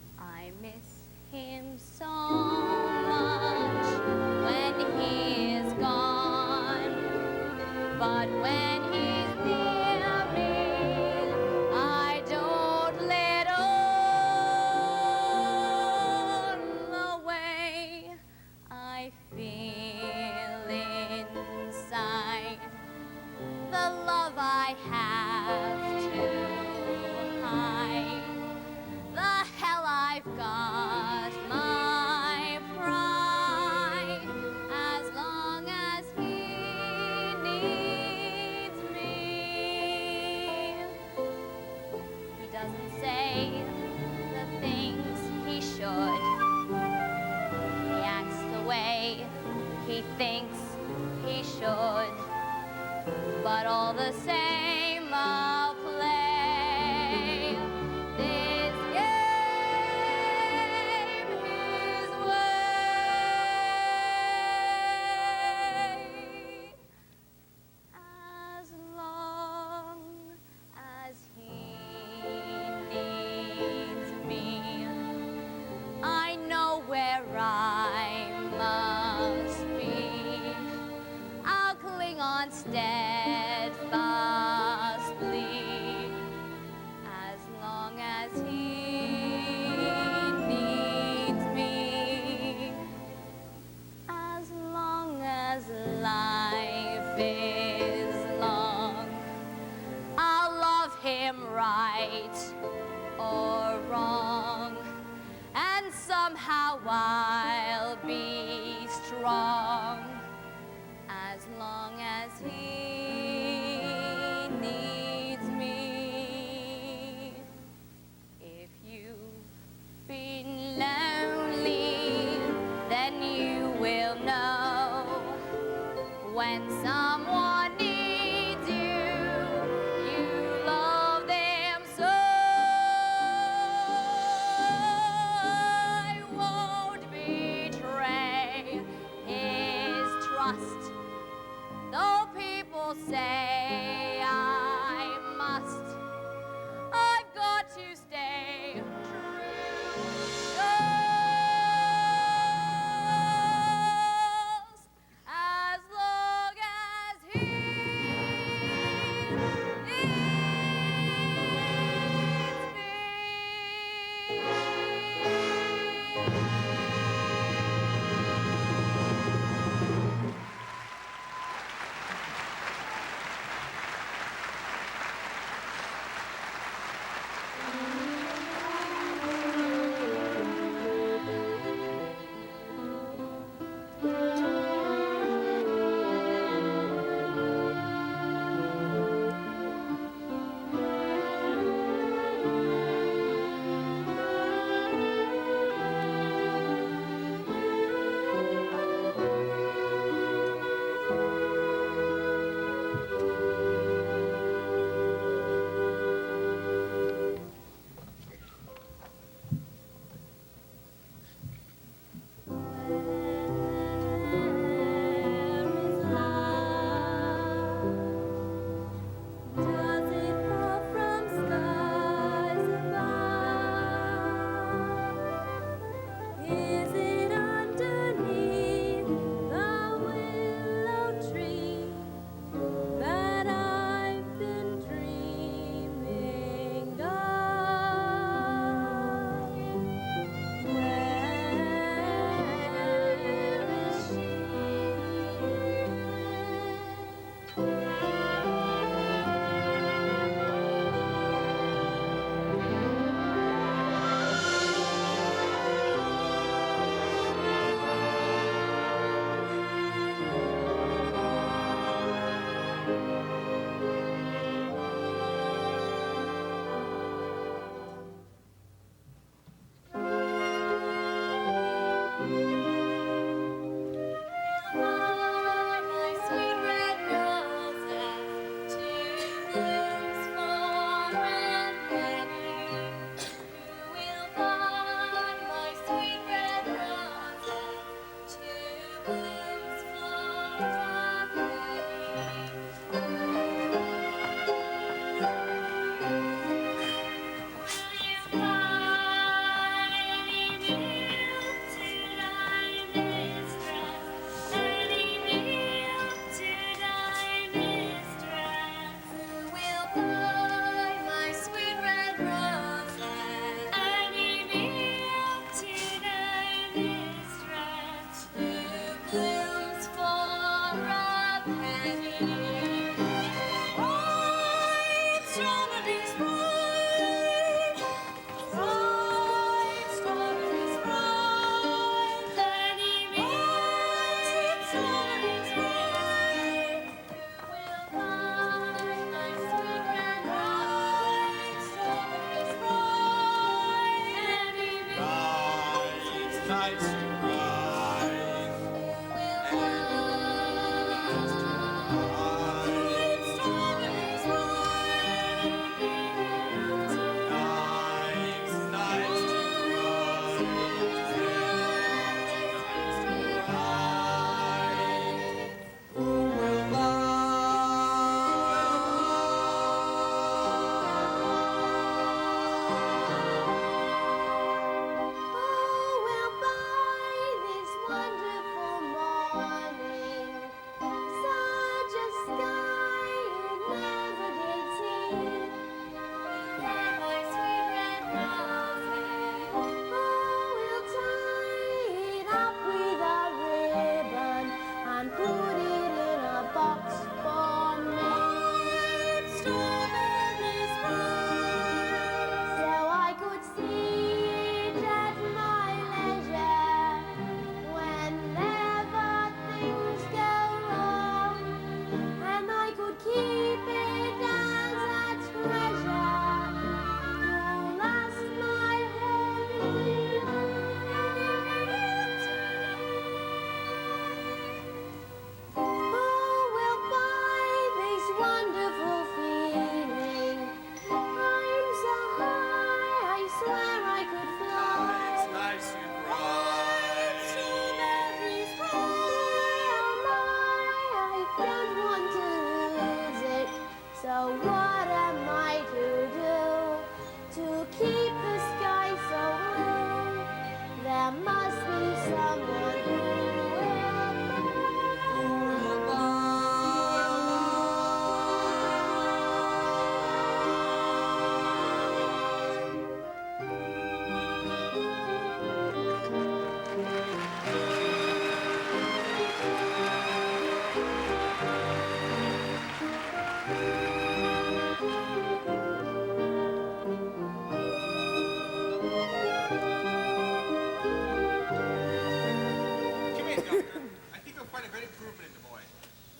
nights to rise.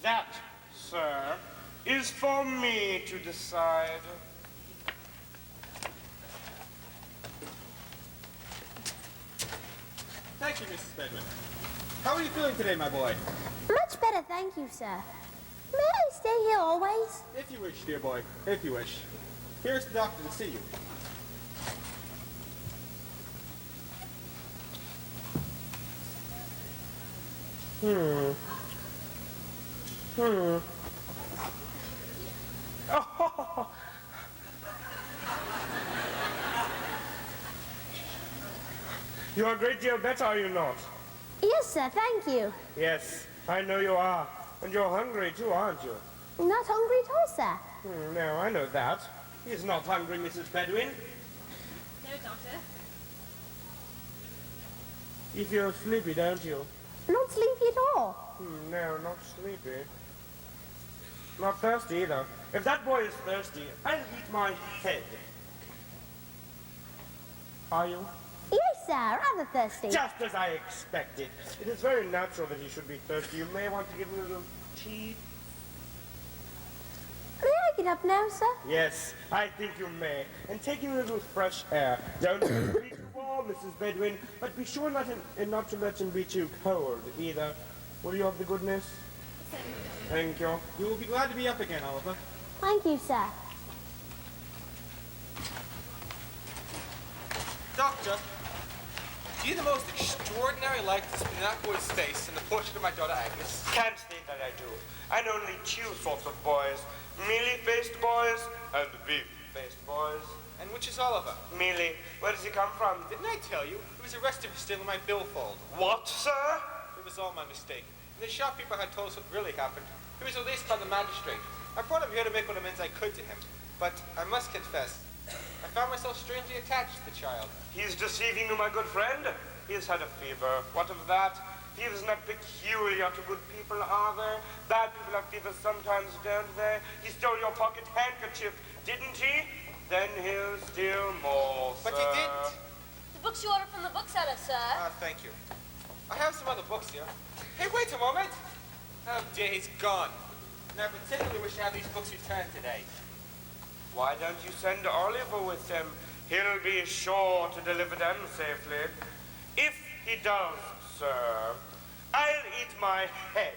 That, sir, is for me to decide. Thank you, Mrs. Bedman. How are you feeling today, my boy? Much better, thank you, sir. May I stay here always? If you wish, dear boy, if you wish. Here's the doctor to see you. Oh. You're a great deal better, are you not? Yes, sir, thank you. Yes, I know you are. And you're hungry too, aren't you? Not hungry at all, sir. No, I know that. He's not hungry, Mrs. Bedouin. No, Doctor. You feel sleepy, don't you? Not sleepy at all. No, not sleepy. Not thirsty either. If that boy is thirsty, I'll eat my head. Are you? Yes, sir, rather thirsty. Just as I expected. It is very natural that he should be thirsty. You may want to give him a little tea. May I get up now, sir? Yes, I think you may. And take in a little fresh air. Don't be too warm, Mrs. Bedouin, but be sure not to let him be too cold either. Will you have the goodness? Thank you. You will be glad to be up again, Oliver. Thank you, sir. Doctor, do you the most extraordinary likeness between that boy's face and the portrait of my daughter Agnes? Can't say that I do. I know only two sorts of boys. Mealy-faced boys and beef-faced boys. And which is Oliver? Mealy. Where does he come from? Didn't I tell you? He was arrested for stealing my billfold. What, sir? It was all my mistake. And the shopkeeper had told us what really happened. He was released by the magistrate. I brought him here to make what amends I could to him. But I must confess, I found myself strangely attached to the child. He's deceiving you, my good friend. He has had a fever. What of that? Fevers not peculiar to good people, are they? Bad people have fevers sometimes, don't they? He stole your pocket handkerchief, didn't he? Then he'll steal more, But sir. he didn't. The books you ordered from the bookseller, sir. Thank you. I have some other books here. Hey, wait a moment. Oh dear, he's gone. And I particularly wish to have these books returned today. Why don't you send Oliver with them? He'll be sure to deliver them safely. If he does, sir, I'll eat my head.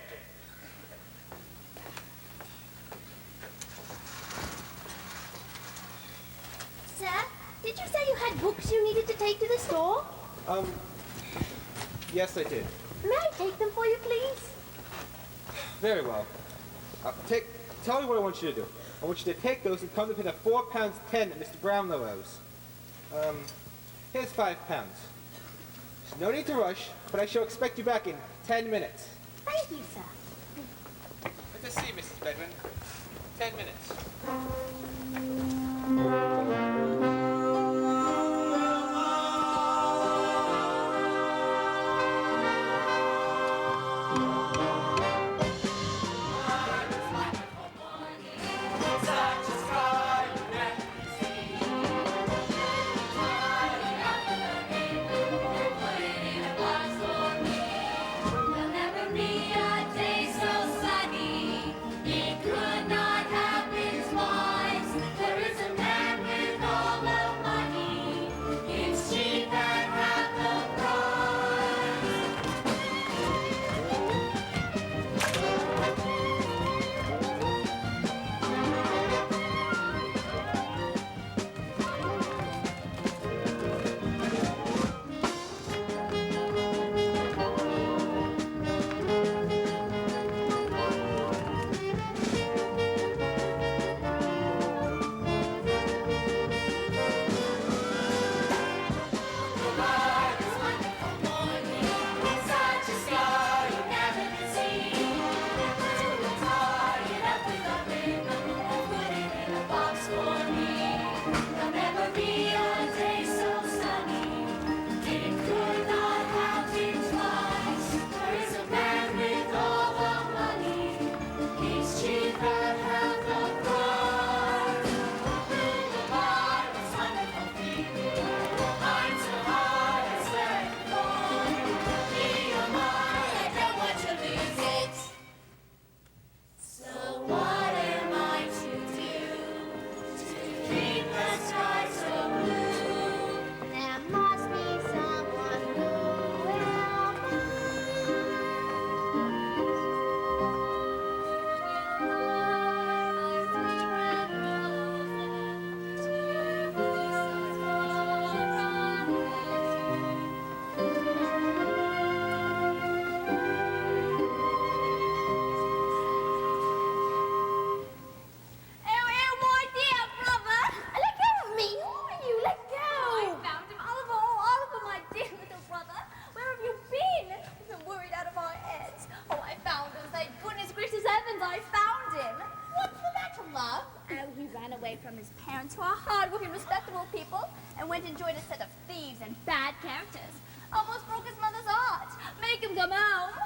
Sir, did you say you had books you needed to take to the store? Yes, I did. May I take them for you, please? Very well. Tell me what I want you to do. I want you to take those and come to pay the £4.10 that Mr. Brownlow owes. Here's £5. There's no need to rush, but I shall expect you back in 10 minutes. Thank you, sir. Good to see you, Mrs. Bedwin. 10 minutes. From his parents, who are hard-working, respectable people, and went and joined a set of thieves and bad characters. Almost broke his mother's heart. Make him come home.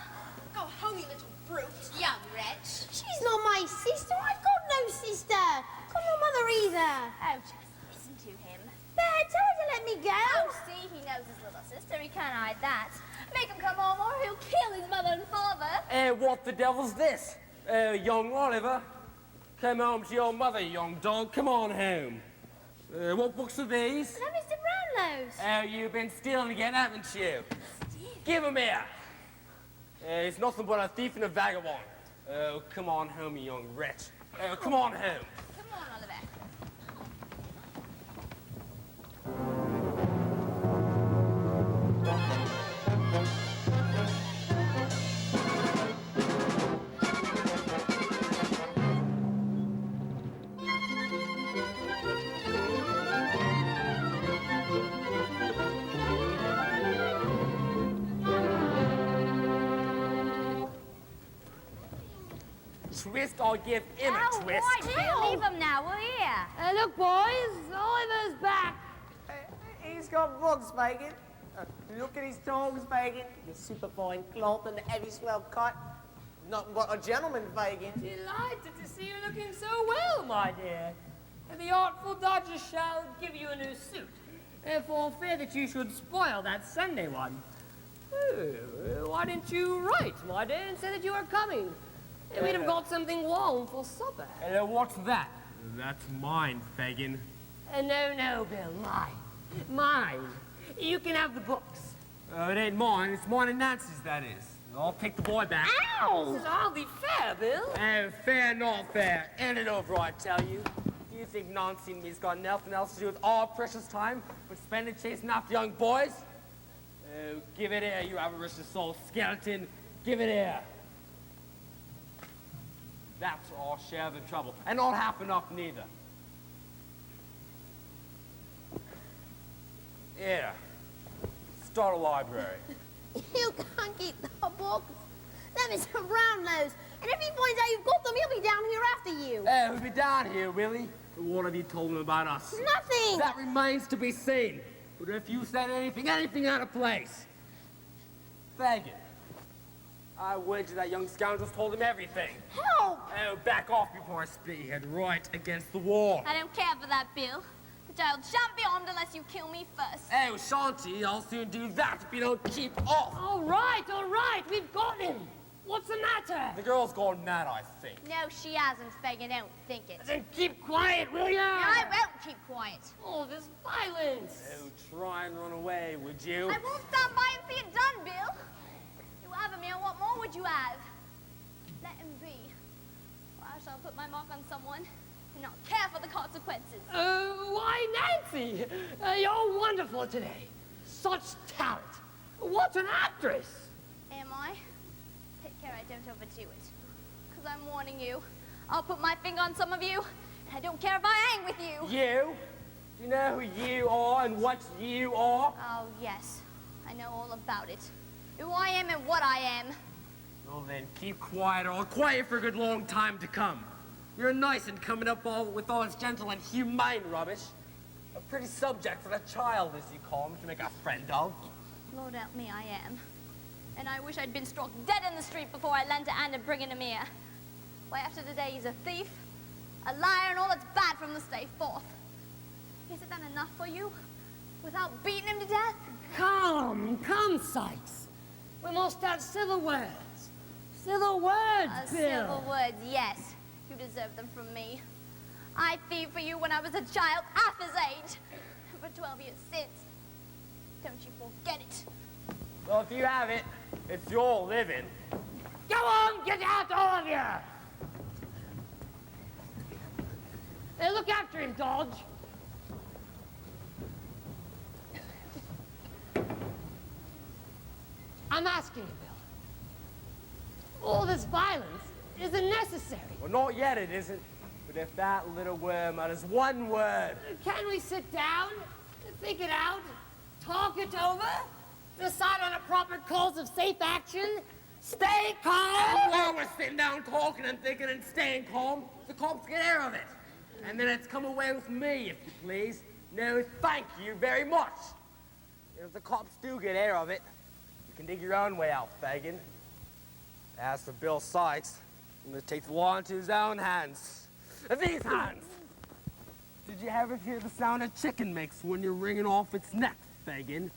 Go home, you little brute, young wretch. She's not my sister. I've got no sister. Got no mother either. Oh, just listen to him. Dad, tell her to let me go. Oh, see, he knows his little sister. He can't hide that. Make him come home or he'll kill his mother and father. What the devil's this? Young Oliver? Come home to your mother, young dog. Come on home. What books are these? They're Mr. Brownlow's. Oh, you've been stealing again, haven't you? Give 'em here. He's nothing but a thief and a vagabond. Oh, come on home, you young wretch. Come on home. Come on, Oliver. Twist or give him a twist. Why? Leave him now, will you? Look, boys, Oliver's back. He's got books, Fagin. Look at his toes, Fagin. Your superfine cloth and the heavy swell cut. Nothing but a gentleman, Fagin. Delighted to see you looking so well, my dear. The artful Dodger shall give you a new suit, for fear that you should spoil that Sunday one. Why didn't you write, my dear, and say that you were coming? We'd have got something warm for supper. What's that? That's mine, Fagin. No, Bill, mine. Mine. You can have the books. It ain't mine. It's mine and Nancy's, that is. I'll take the boy back. This is hardly fair, Bill. Oh, fair, not fair. Hand it over, I tell you. Do you think Nancy and me's got nothing else to do with our precious time but spend it chasing after young boys? Oh, give it here, you avaricious soul skeleton. Give it here. That's our share of the trouble. And not half enough, neither. Here. Start a library. You can't keep the books. Them is for Brownlows. And if he finds out you've got them, he'll be down here after you. Oh, he'll be down here, will he? What have you told him about us? Nothing. That remains to be seen. But if you said anything out of place, Fagin, I wager that young scoundrel's told him everything. Help! Oh, back off before I split your head right against the wall. I don't care for that, Bill. The child shan't be harmed unless you kill me first. Oh, Shanty, I'll soon do that if you don't keep off. All right, we've got him. What's the matter? The girl's gone mad, I think. No, she hasn't, Fagin. Don't think it. Then keep quiet, will ya? I won't keep quiet. Oh, this violence. Oh, try and run away, would you? I won't stand by and see it done, Bill. You have a meal. What more would you have? Let him be. Or I shall put my mark on someone and not care for the consequences. Why, Nancy, you're wonderful today. Such talent. What an actress. Am I? Take care I don't overdo it. Because I'm warning you. I'll put my finger on some of you, and I don't care if I hang with you. You? Do you know who you are and what you are? Oh, yes. I know all about it. Who I am and what I am. Well then, keep quiet or I'll quiet for a good long time to come. You're nice and coming up with all this gentle and humane rubbish. A pretty subject for a child, as you call him, to make a friend of. Lord help me, I am. And I wish I'd been struck dead in the street before I lent a hand at bringing him here. Why, after today, he's a thief, a liar, and all that's bad from this day forth. Is it then enough for you? Without beating him to death? Come, Sykes. We must have civil words. Civil words, Bill. Civil words, yes. You deserve them from me. I thieved for you when I was a child, half his age. For 12 years since. Don't you forget it. Well, if you have it, it's your living. Go on, get out, all of you. Hey, look after him, Dodge. I'm asking you, Bill. All this violence isn't necessary. Well, not yet it isn't. But if that little worm utters one word... Can we sit down, think it out, talk it over, decide on a proper course of safe action, stay calm? While we're sitting down talking and thinking and staying calm, the cops get air of it. And then it's come away with me, if you please. No, thank you very much. If the cops do get air of it, you can dig your own way out, Fagin. As for Bill Sykes, I'm gonna take the law into his own hands. These hands! Did you ever hear the sound a chicken makes when you're wringing off its neck, Fagin?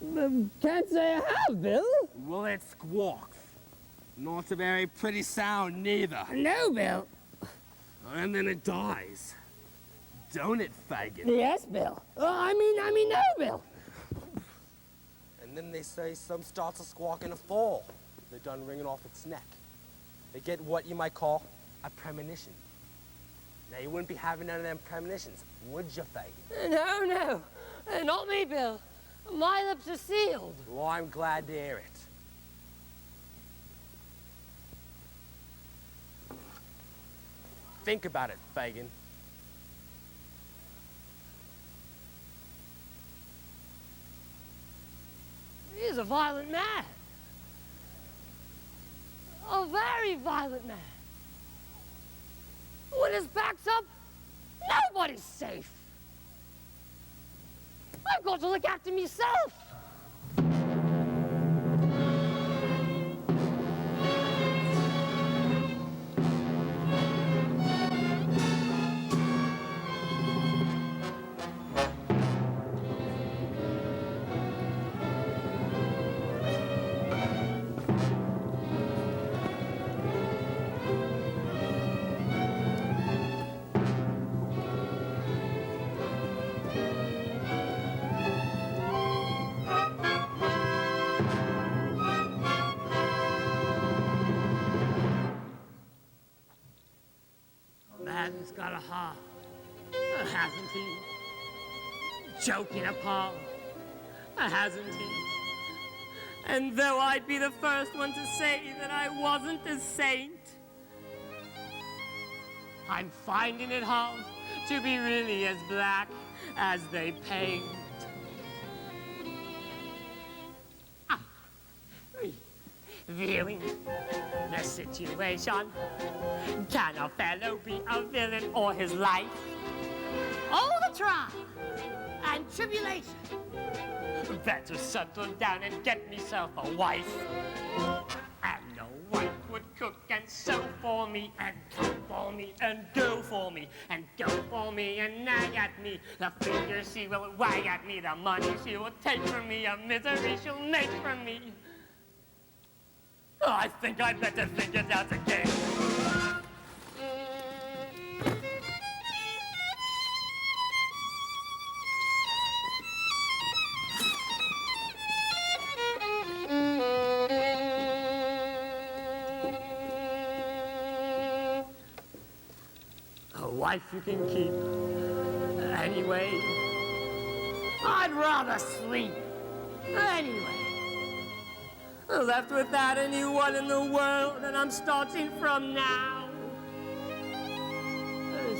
Can't say I have, Bill. Well, it squawks. Not a very pretty sound, neither. No, Bill. And then it dies. Don't it, Fagin? Yes, Bill. I mean, no, Bill. And then they say some starts to squawk in a fall. They're done wringing off its neck. They get what you might call a premonition. Now, you wouldn't be having none of them premonitions, would you, Fagin? No. Not me, Bill. My lips are sealed. Well, I'm glad to hear it. Think about it, Fagin. He's a violent man. A very violent man. When his back's up, nobody's safe. I've got to look after myself. got a heart, hasn't he? Joking apart, hasn't he? And though I'd be the first one to say that I wasn't a saint, I'm finding it hard to be really as black as they paint. Viewing the situation, can a fellow be a villain all his life? All the trial and tribulation. Better settle down and get myself a wife. And no one would cook and sew for me, and come for me, and go for me, and go for me, and nag at me. The fingers she will wag at me, the money she will take from me, a misery she'll make from me. I think I'd better think it out again. A wife you can keep anyway. I'd rather sleep anyway. Left without anyone in the world, and I'm starting from now.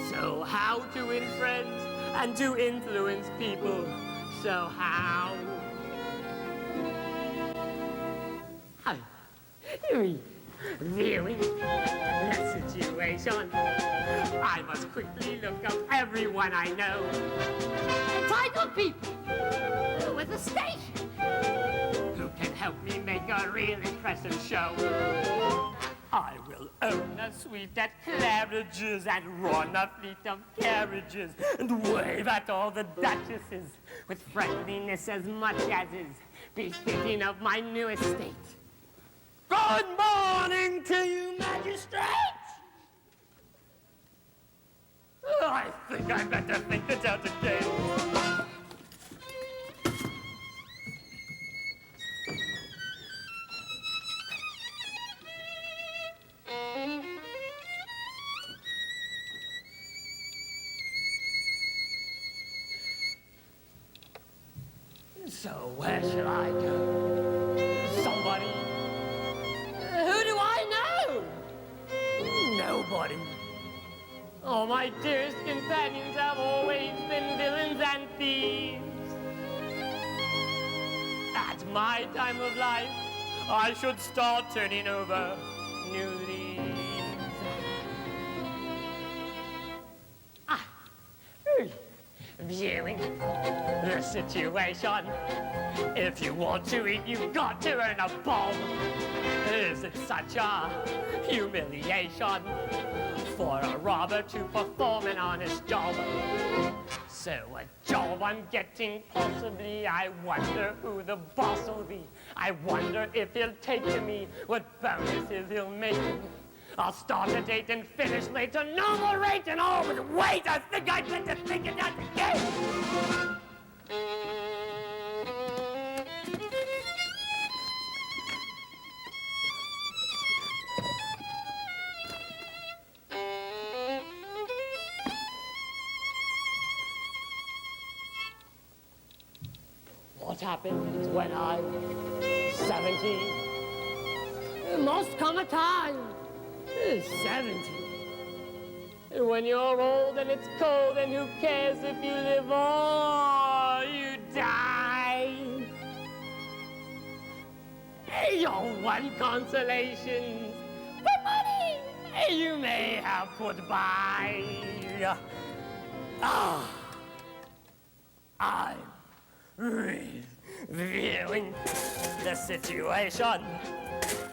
So how to win friends and to influence people? So how? Viewing the situation, I must quickly look up everyone I know. Entitled people with a station. Who can help me make a real impressive show? I will own a suite at Claridge's and run a fleet of carriages and wave at all the duchesses with friendliness as much as is befitting of my new estate. Good morning to you, magistrates! I think I better think it out again. So where shall I go? Somebody? Who do I know? Nobody. All my dearest companions have always been villains and thieves. At my time of life, I should start turning over new leaves. Viewing the situation. If you want to eat, you've got to earn a bomb. Is it such a humiliation for a robber to perform an honest job? So a job I'm getting, possibly. I wonder who the boss will be. I wonder if he'll take to me, what bonuses he'll make me. I'll start at 8 and finish later, no more rate and all, but wait, I think I'd better think it out again. What happens when I'm 17? There must come a time. 70. When you're old and it's cold, and who cares if you live or you die? Your one consolation, the money you may have put by. I'm reviewing the situation.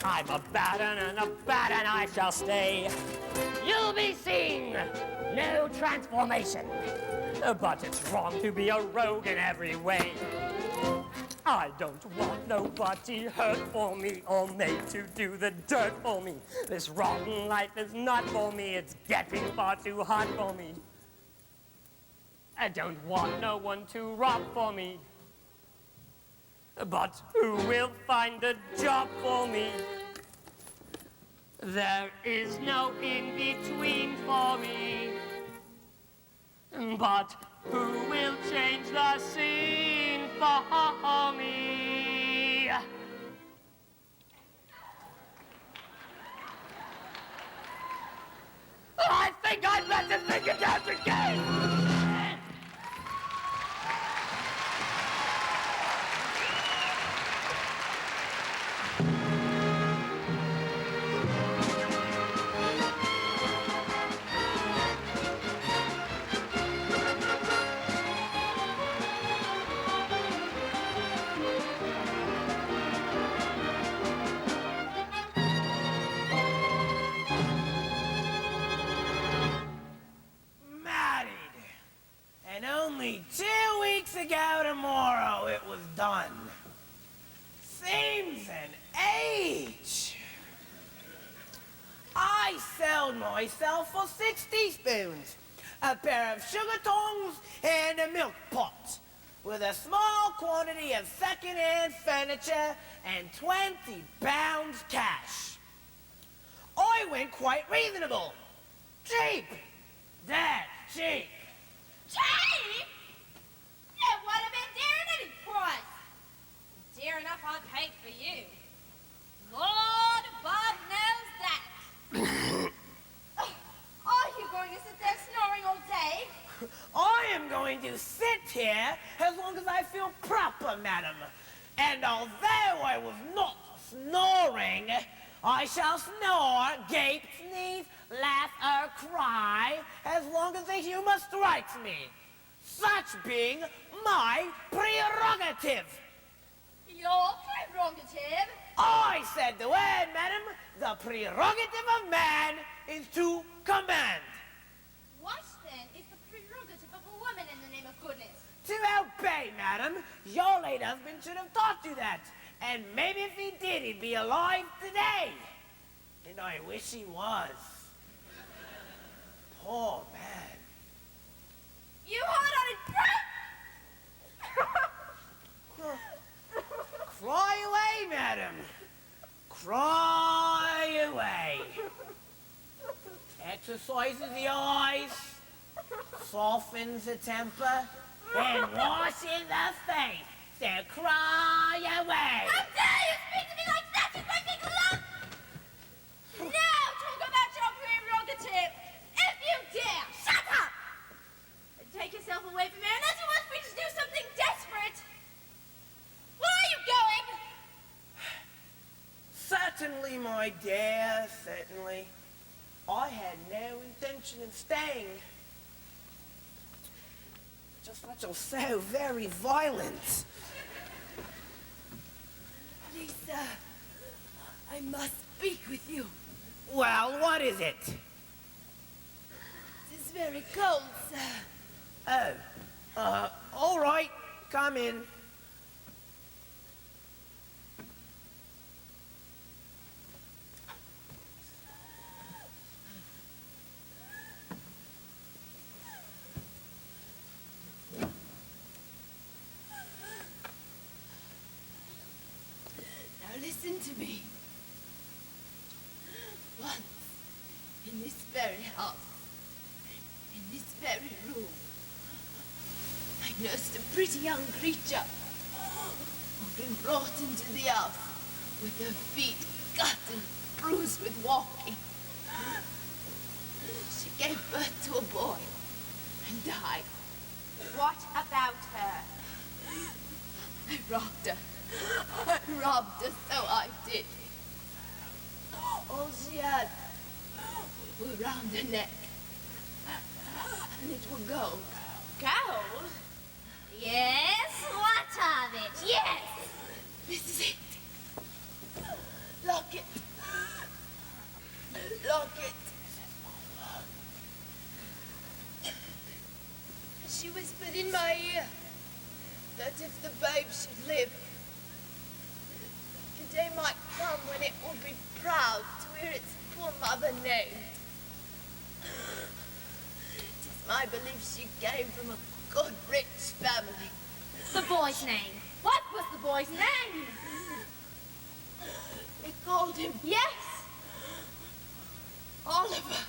I'm a bad un and a bad un I shall stay. You'll be seeing no transformation, but it's wrong to be a rogue in every way. I don't want nobody hurt for me or made to do the dirt for me. This rotten life is not for me, it's getting far too hot for me. I don't want no one to rob for me, but who will find a job for me? There is no in-between for me. But who will change the scene for me? I think I'd better think it out again! Married. And only 2 weeks ago tomorrow it was done. Seems an age. I sold myself for 6 teaspoons, a pair of sugar tongs, and a milk pot, with a small quantity of second-hand furniture and 20 pounds cash. I went quite reasonable. Cheap. That cheap. Cheap? It would have been dear at any price. Dear enough I'd pay for you. Lord above knows that. Are you going to sit there snoring all day? I am going to sit here as long as I feel proper, madam. And although I was not snoring, I shall snore, gape, sneeze, laugh, or cry as long as the humor strikes me. Such being my prerogative. Your prerogative? I said the word, madam. The prerogative of man is to command. What then is the prerogative of a woman in the name of goodness? To obey, madam. Your late husband should have taught you that. And maybe if he did, he'd be alive today. And I wish he was. Poor man. You hard-hearted brat! Cry away, madam. Cry away. Exercises the eyes, softens the temper, and washes the face. So cry away. How dare you speak to me like that, you great big lump! Now talk about your prerogative, if you dare! Shut up! And take yourself away from here unless you want me to do something desperate. Where are you going? Certainly, my dear, certainly. I had no intention of staying. Just that you're so very violent. Lisa, I must speak with you. Well, what is it? It is very cold, sir. Oh, all right. Come in. Now listen to me. Once, in this very house, in this very room, I nursed a pretty young creature who'd been brought into the house with her feet cut and bruised with walking. She gave birth to a boy and died. What about her? I robbed her. I robbed her, so I did. All she had were round her neck, and it were gold. Gold? Yes, what of it? Yes! This is it. Lock it. Lock it. She whispered in my ear that if the babe should live, the day might come when it will be proud to hear its poor mother named. It is my belief she came from a good, rich family. The boy's name. What was the boy's name? They called him Yes. Oliver.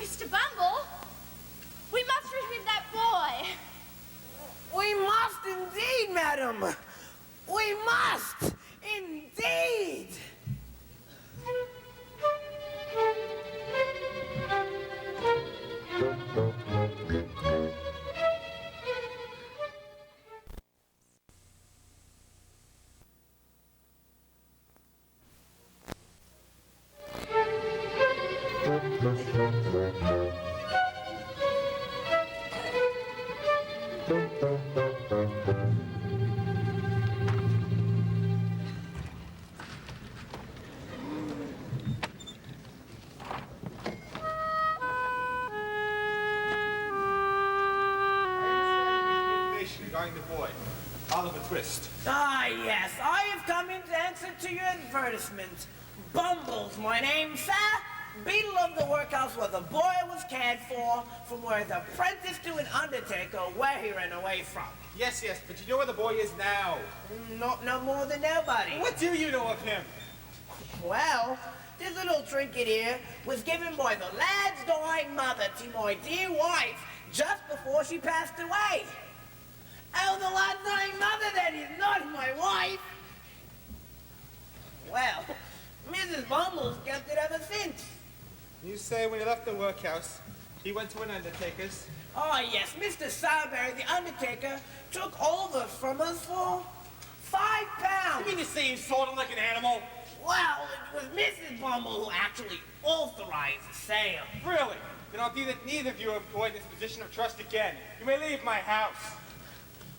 Mr. Bumble, we must retrieve that boy. We must indeed, madam. We must indeed. Regarding the boy, Oliver Twist. Ah, yes, I have come in to answer to your advertisement. Bumbles, my name, sir. Beadle of the workhouse where the boy was cared for, from where the apprentice to an undertaker, where he ran away from. Yes, but you know where the boy is now? Not no more than nobody. What do you know of him? Well, this little trinket here was given by the lad's dying mother to my dear wife just before she passed away. Oh, the lad's dying mother, that is not my wife. Well, Mrs. Bumbles kept it ever since. You say when he left the workhouse, he went to an undertaker's? Oh, yes, Mr. Sowerberry, the undertaker, took over from us for £5. You mean to say you sold him like an animal? Well, it was Mrs. Bumble who actually authorized the sale. Really? Then I'll do that neither of you are employed in this position of trust again. You may leave my house.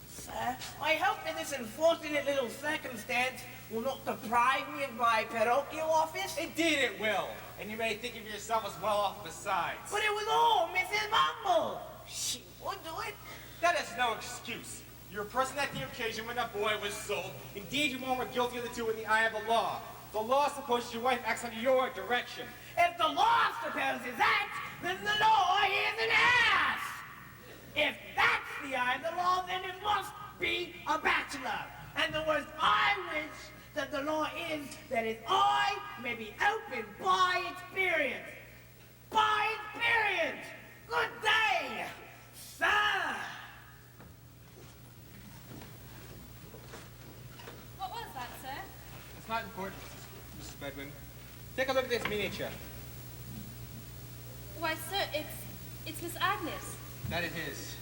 Sir, I hope that this unfortunate little circumstance will not deprive me of my parochial office. Indeed it will. And you may think of yourself as well off besides. But it was all Mrs. Bumble. She would do it. That is no excuse. You were present at the occasion when that boy was sold. Indeed, you all were guilty of the two in the eye of the law. The law supposes your wife acts under your direction. If the law supposes that, then the law is an ass. If that's the eye of the law, then it must be a bachelor. And the worst I wish that the law is that his eye may be opened by experience. By experience. Good day, sir. What was that, sir? It's not important, Mrs. Bedwin. Take a look at this miniature. Why, sir, it's Miss Agnes. That it is.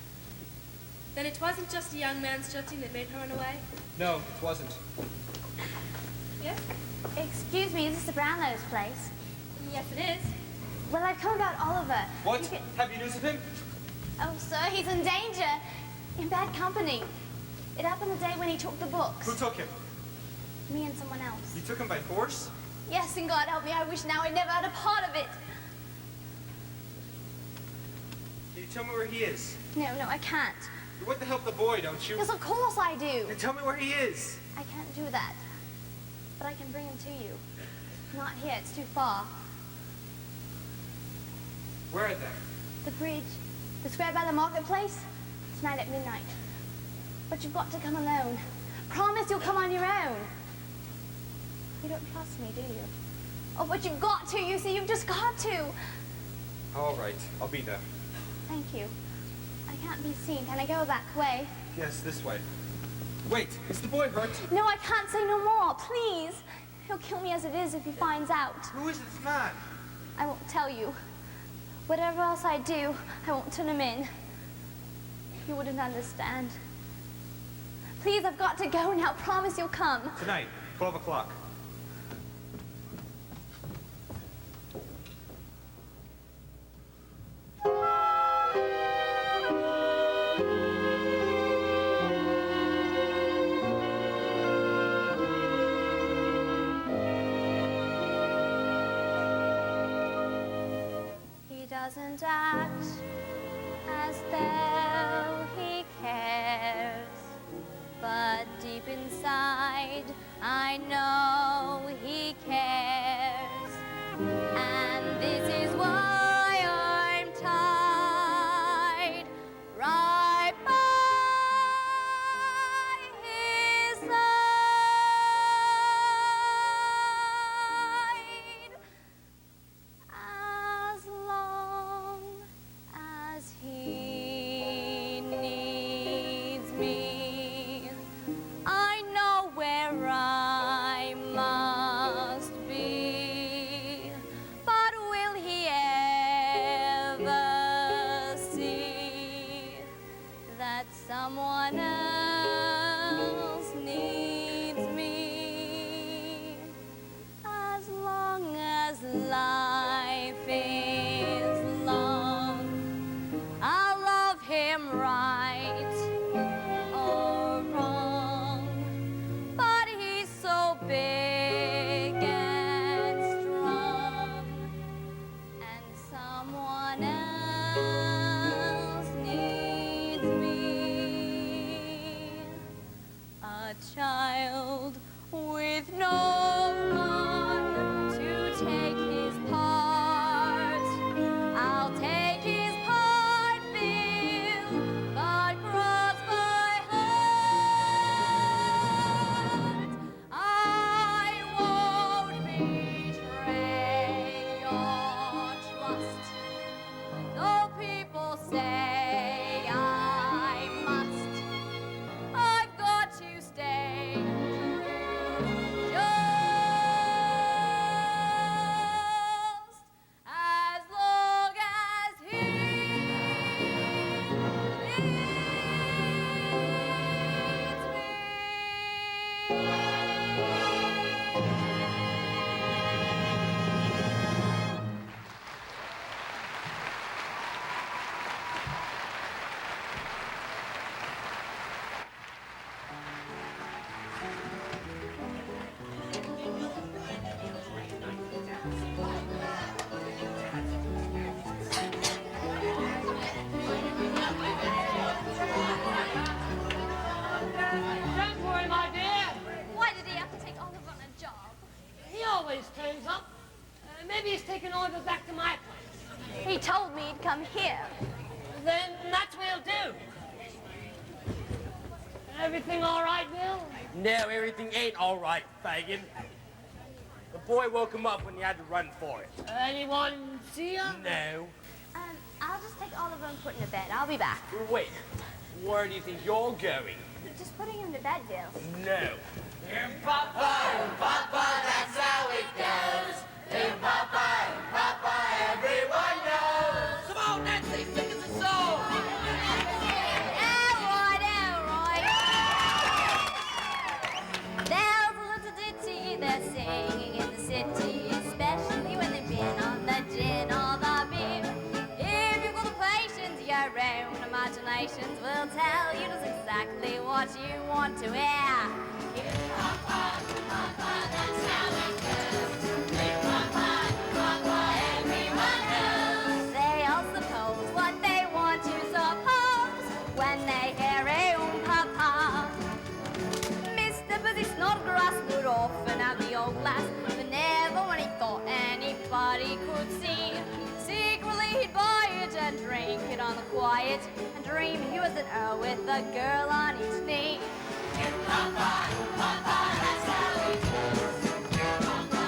Then it wasn't just a young man's judging that made her run away? No, it wasn't. Yes? Excuse me, is this the Brownlow's place? Yes, it is. Well, I've come about Oliver. What? Have you news of him? Oh, sir, he's in danger. In bad company. It happened the day when he took the books. Who took him? Me and someone else. You took him by force? Yes, and God help me, I wish now I never had a part of it. Can you tell me where he is? No, I can't. You want to help the boy, don't you? Yes, of course I do. Then tell me where he is. I can't do that. But I can bring him to you. Not here, it's too far. Where then? The bridge. The square by the marketplace. Tonight at midnight. But you've got to come alone. Promise you'll come on your own. You don't trust me, do you? Oh, but you've got to, you see, you've just got to. All right, I'll be there. Thank you. I can't be seen. Can I go that way? Yes, this way. Wait, is the boy hurt? No, I can't say no more, please. He'll kill me as it is if he finds out. Who is this man? I won't tell you. Whatever else I do, I won't turn him in. You wouldn't understand. Please, I've got to go now. Promise you'll come. Tonight, 12 o'clock. He doesn't act as though he cares, but deep inside I know he cares, and this is why I'm tied right by his side. As long He told me he'd come here. Then that's what he'll do. Everything all right, Bill? No, everything ain't all right, Fagin. The boy woke him up when he had to run for it. Anyone see ya? No. I'll just take Oliver and put him to bed. I'll be back. Wait, where do you think you're going? Just putting him to bed, Bill. No. Papa, that's how it goes. Papa, everyone knows. Come on, Nancy, sing us a song. There's a little ditty they're singing in the city, especially when they've been on the gin or the beer. If you've got the patience, your own imaginations will tell you just exactly what you want to hear. Papa, that's how it goes. Papa, everyone knows. They'll suppose what they want to suppose when they hear Papa. Mr. Busy Snodgrass would often have the old glass, but never when he thought anybody could see. Secretly he'd buy it and drink it on the quiet, and dream he was an earl with a girl on each knee. Papa, that's how it goes. Papa,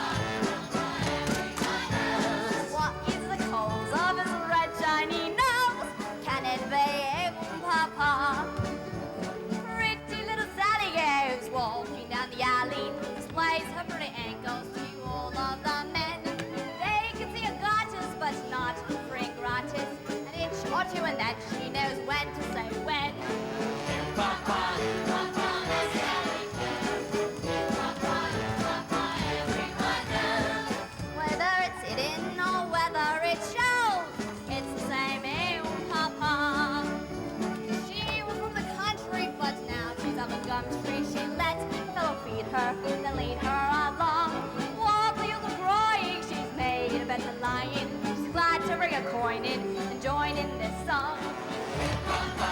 everyone knows. What is the cause of his red shiny nose? Can it be Papa? Pretty little Sally goes walking down the alley, displays her pretty ankles to all of the men. They can see her garters, but not free gratis. An inch or two, and then she knows when to say when. Papa, that's how it goes. Papa, everyone knows. Whether it's hidden or whether it shows, it's the same Papa. She was from the country, but now she's up a gum tree. She let fellow feed her, then lead her along. While the others are crying, she's made a bet than lying. She's glad to bring a coin in and join in this song. Papa,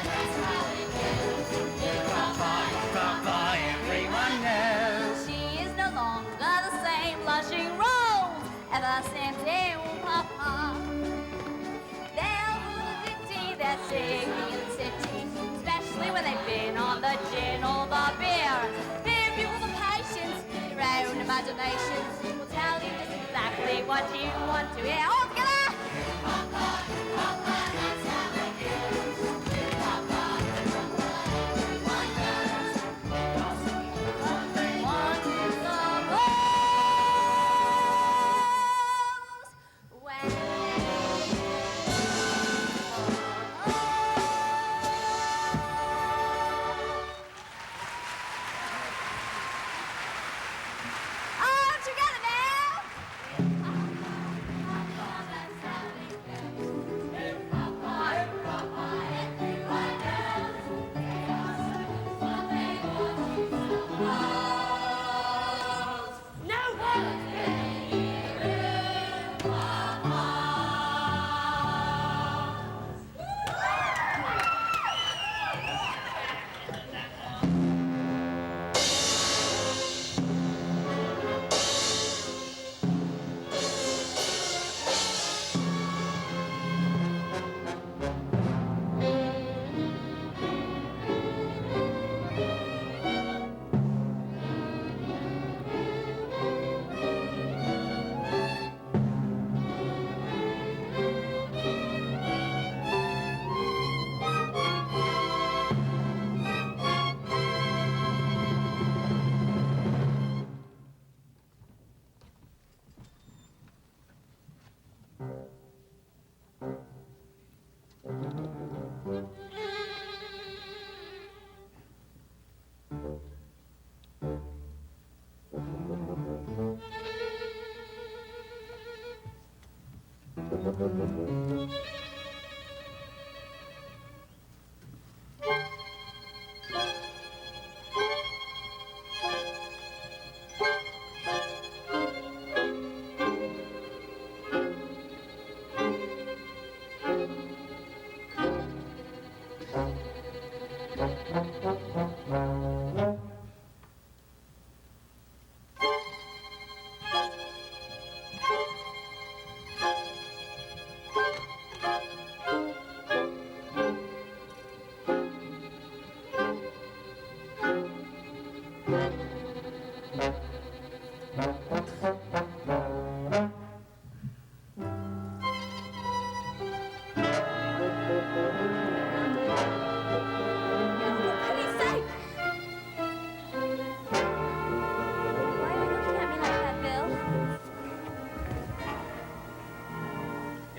that's how it goes. Papa, everyone knows. She is no longer the same blushing rose ever since Papa. There's a little ditty they're singing in the city, especially when they've been on the gin or the beer. If you've got the patience, your own imagination will tell you just exactly what you want to hear. All together! Papa, that's how it goes. Papa, everyone knows. One suppose when all together now.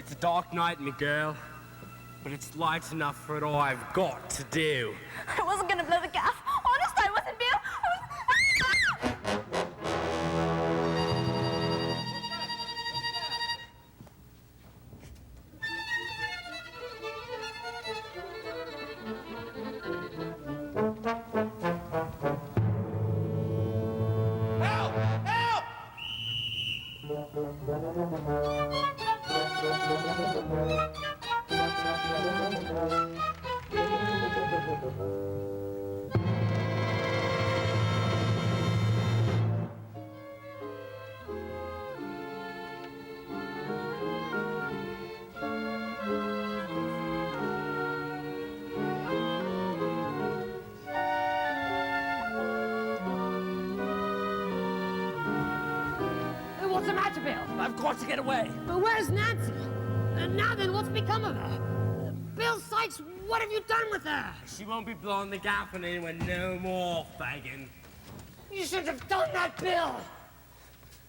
It's a dark night, me girl, but it's light enough for it all I've got to do. I wasn't gonna blow the gas. Honest, I wasn't, Bill. Help! Help! What's the matter, Bill? I've got to get away. But where's Nancy? And now then, what's become of her? Bill Sykes, what have you done with her? She won't be blowing the gap on anyone no more, fagin. You should have done that, Bill.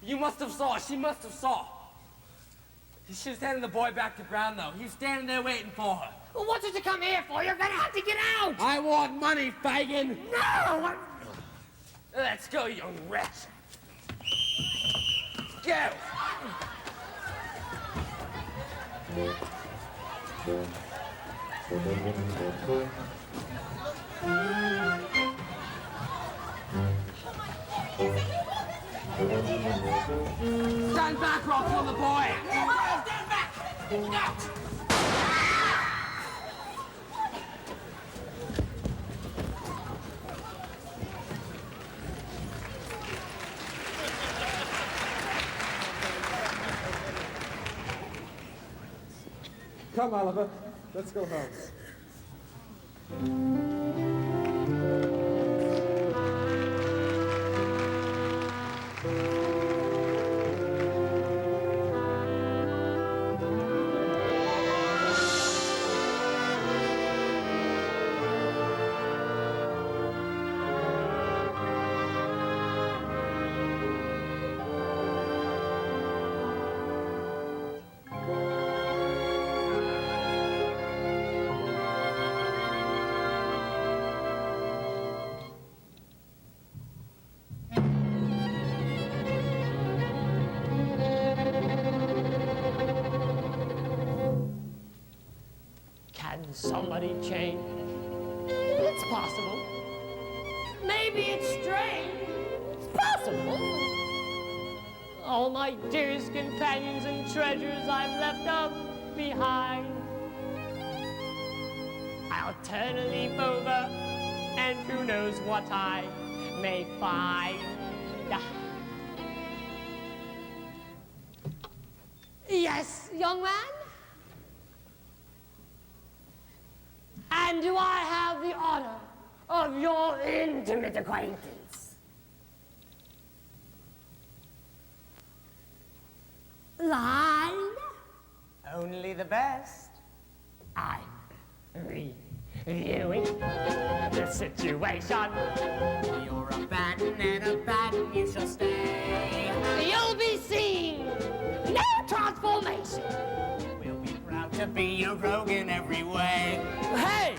You must have saw. She must have saw. She should have sent the boy back to Brownlow. He's standing there waiting for her. Well, what did you come here for? You're gonna have to get out. I want money, fagin. No! Let's go, young wretch. Go! Stand back, or I'll kill the boy! Stand back! Out! Come, Oliver. Let's go home. Can somebody change? It's possible. Maybe it's strange. It's possible. All my dearest companions and treasures I've left up behind. I'll turn a leaf over, and who knows what I may find. Yes, young man? And do I have the honor of your intimate acquaintance? Line? Only the best. I'm reviewing the situation. You're a batten and a batten you shall stay. You'll be seeing no transformation. We'll be proud to be a rogue in every way. Hey!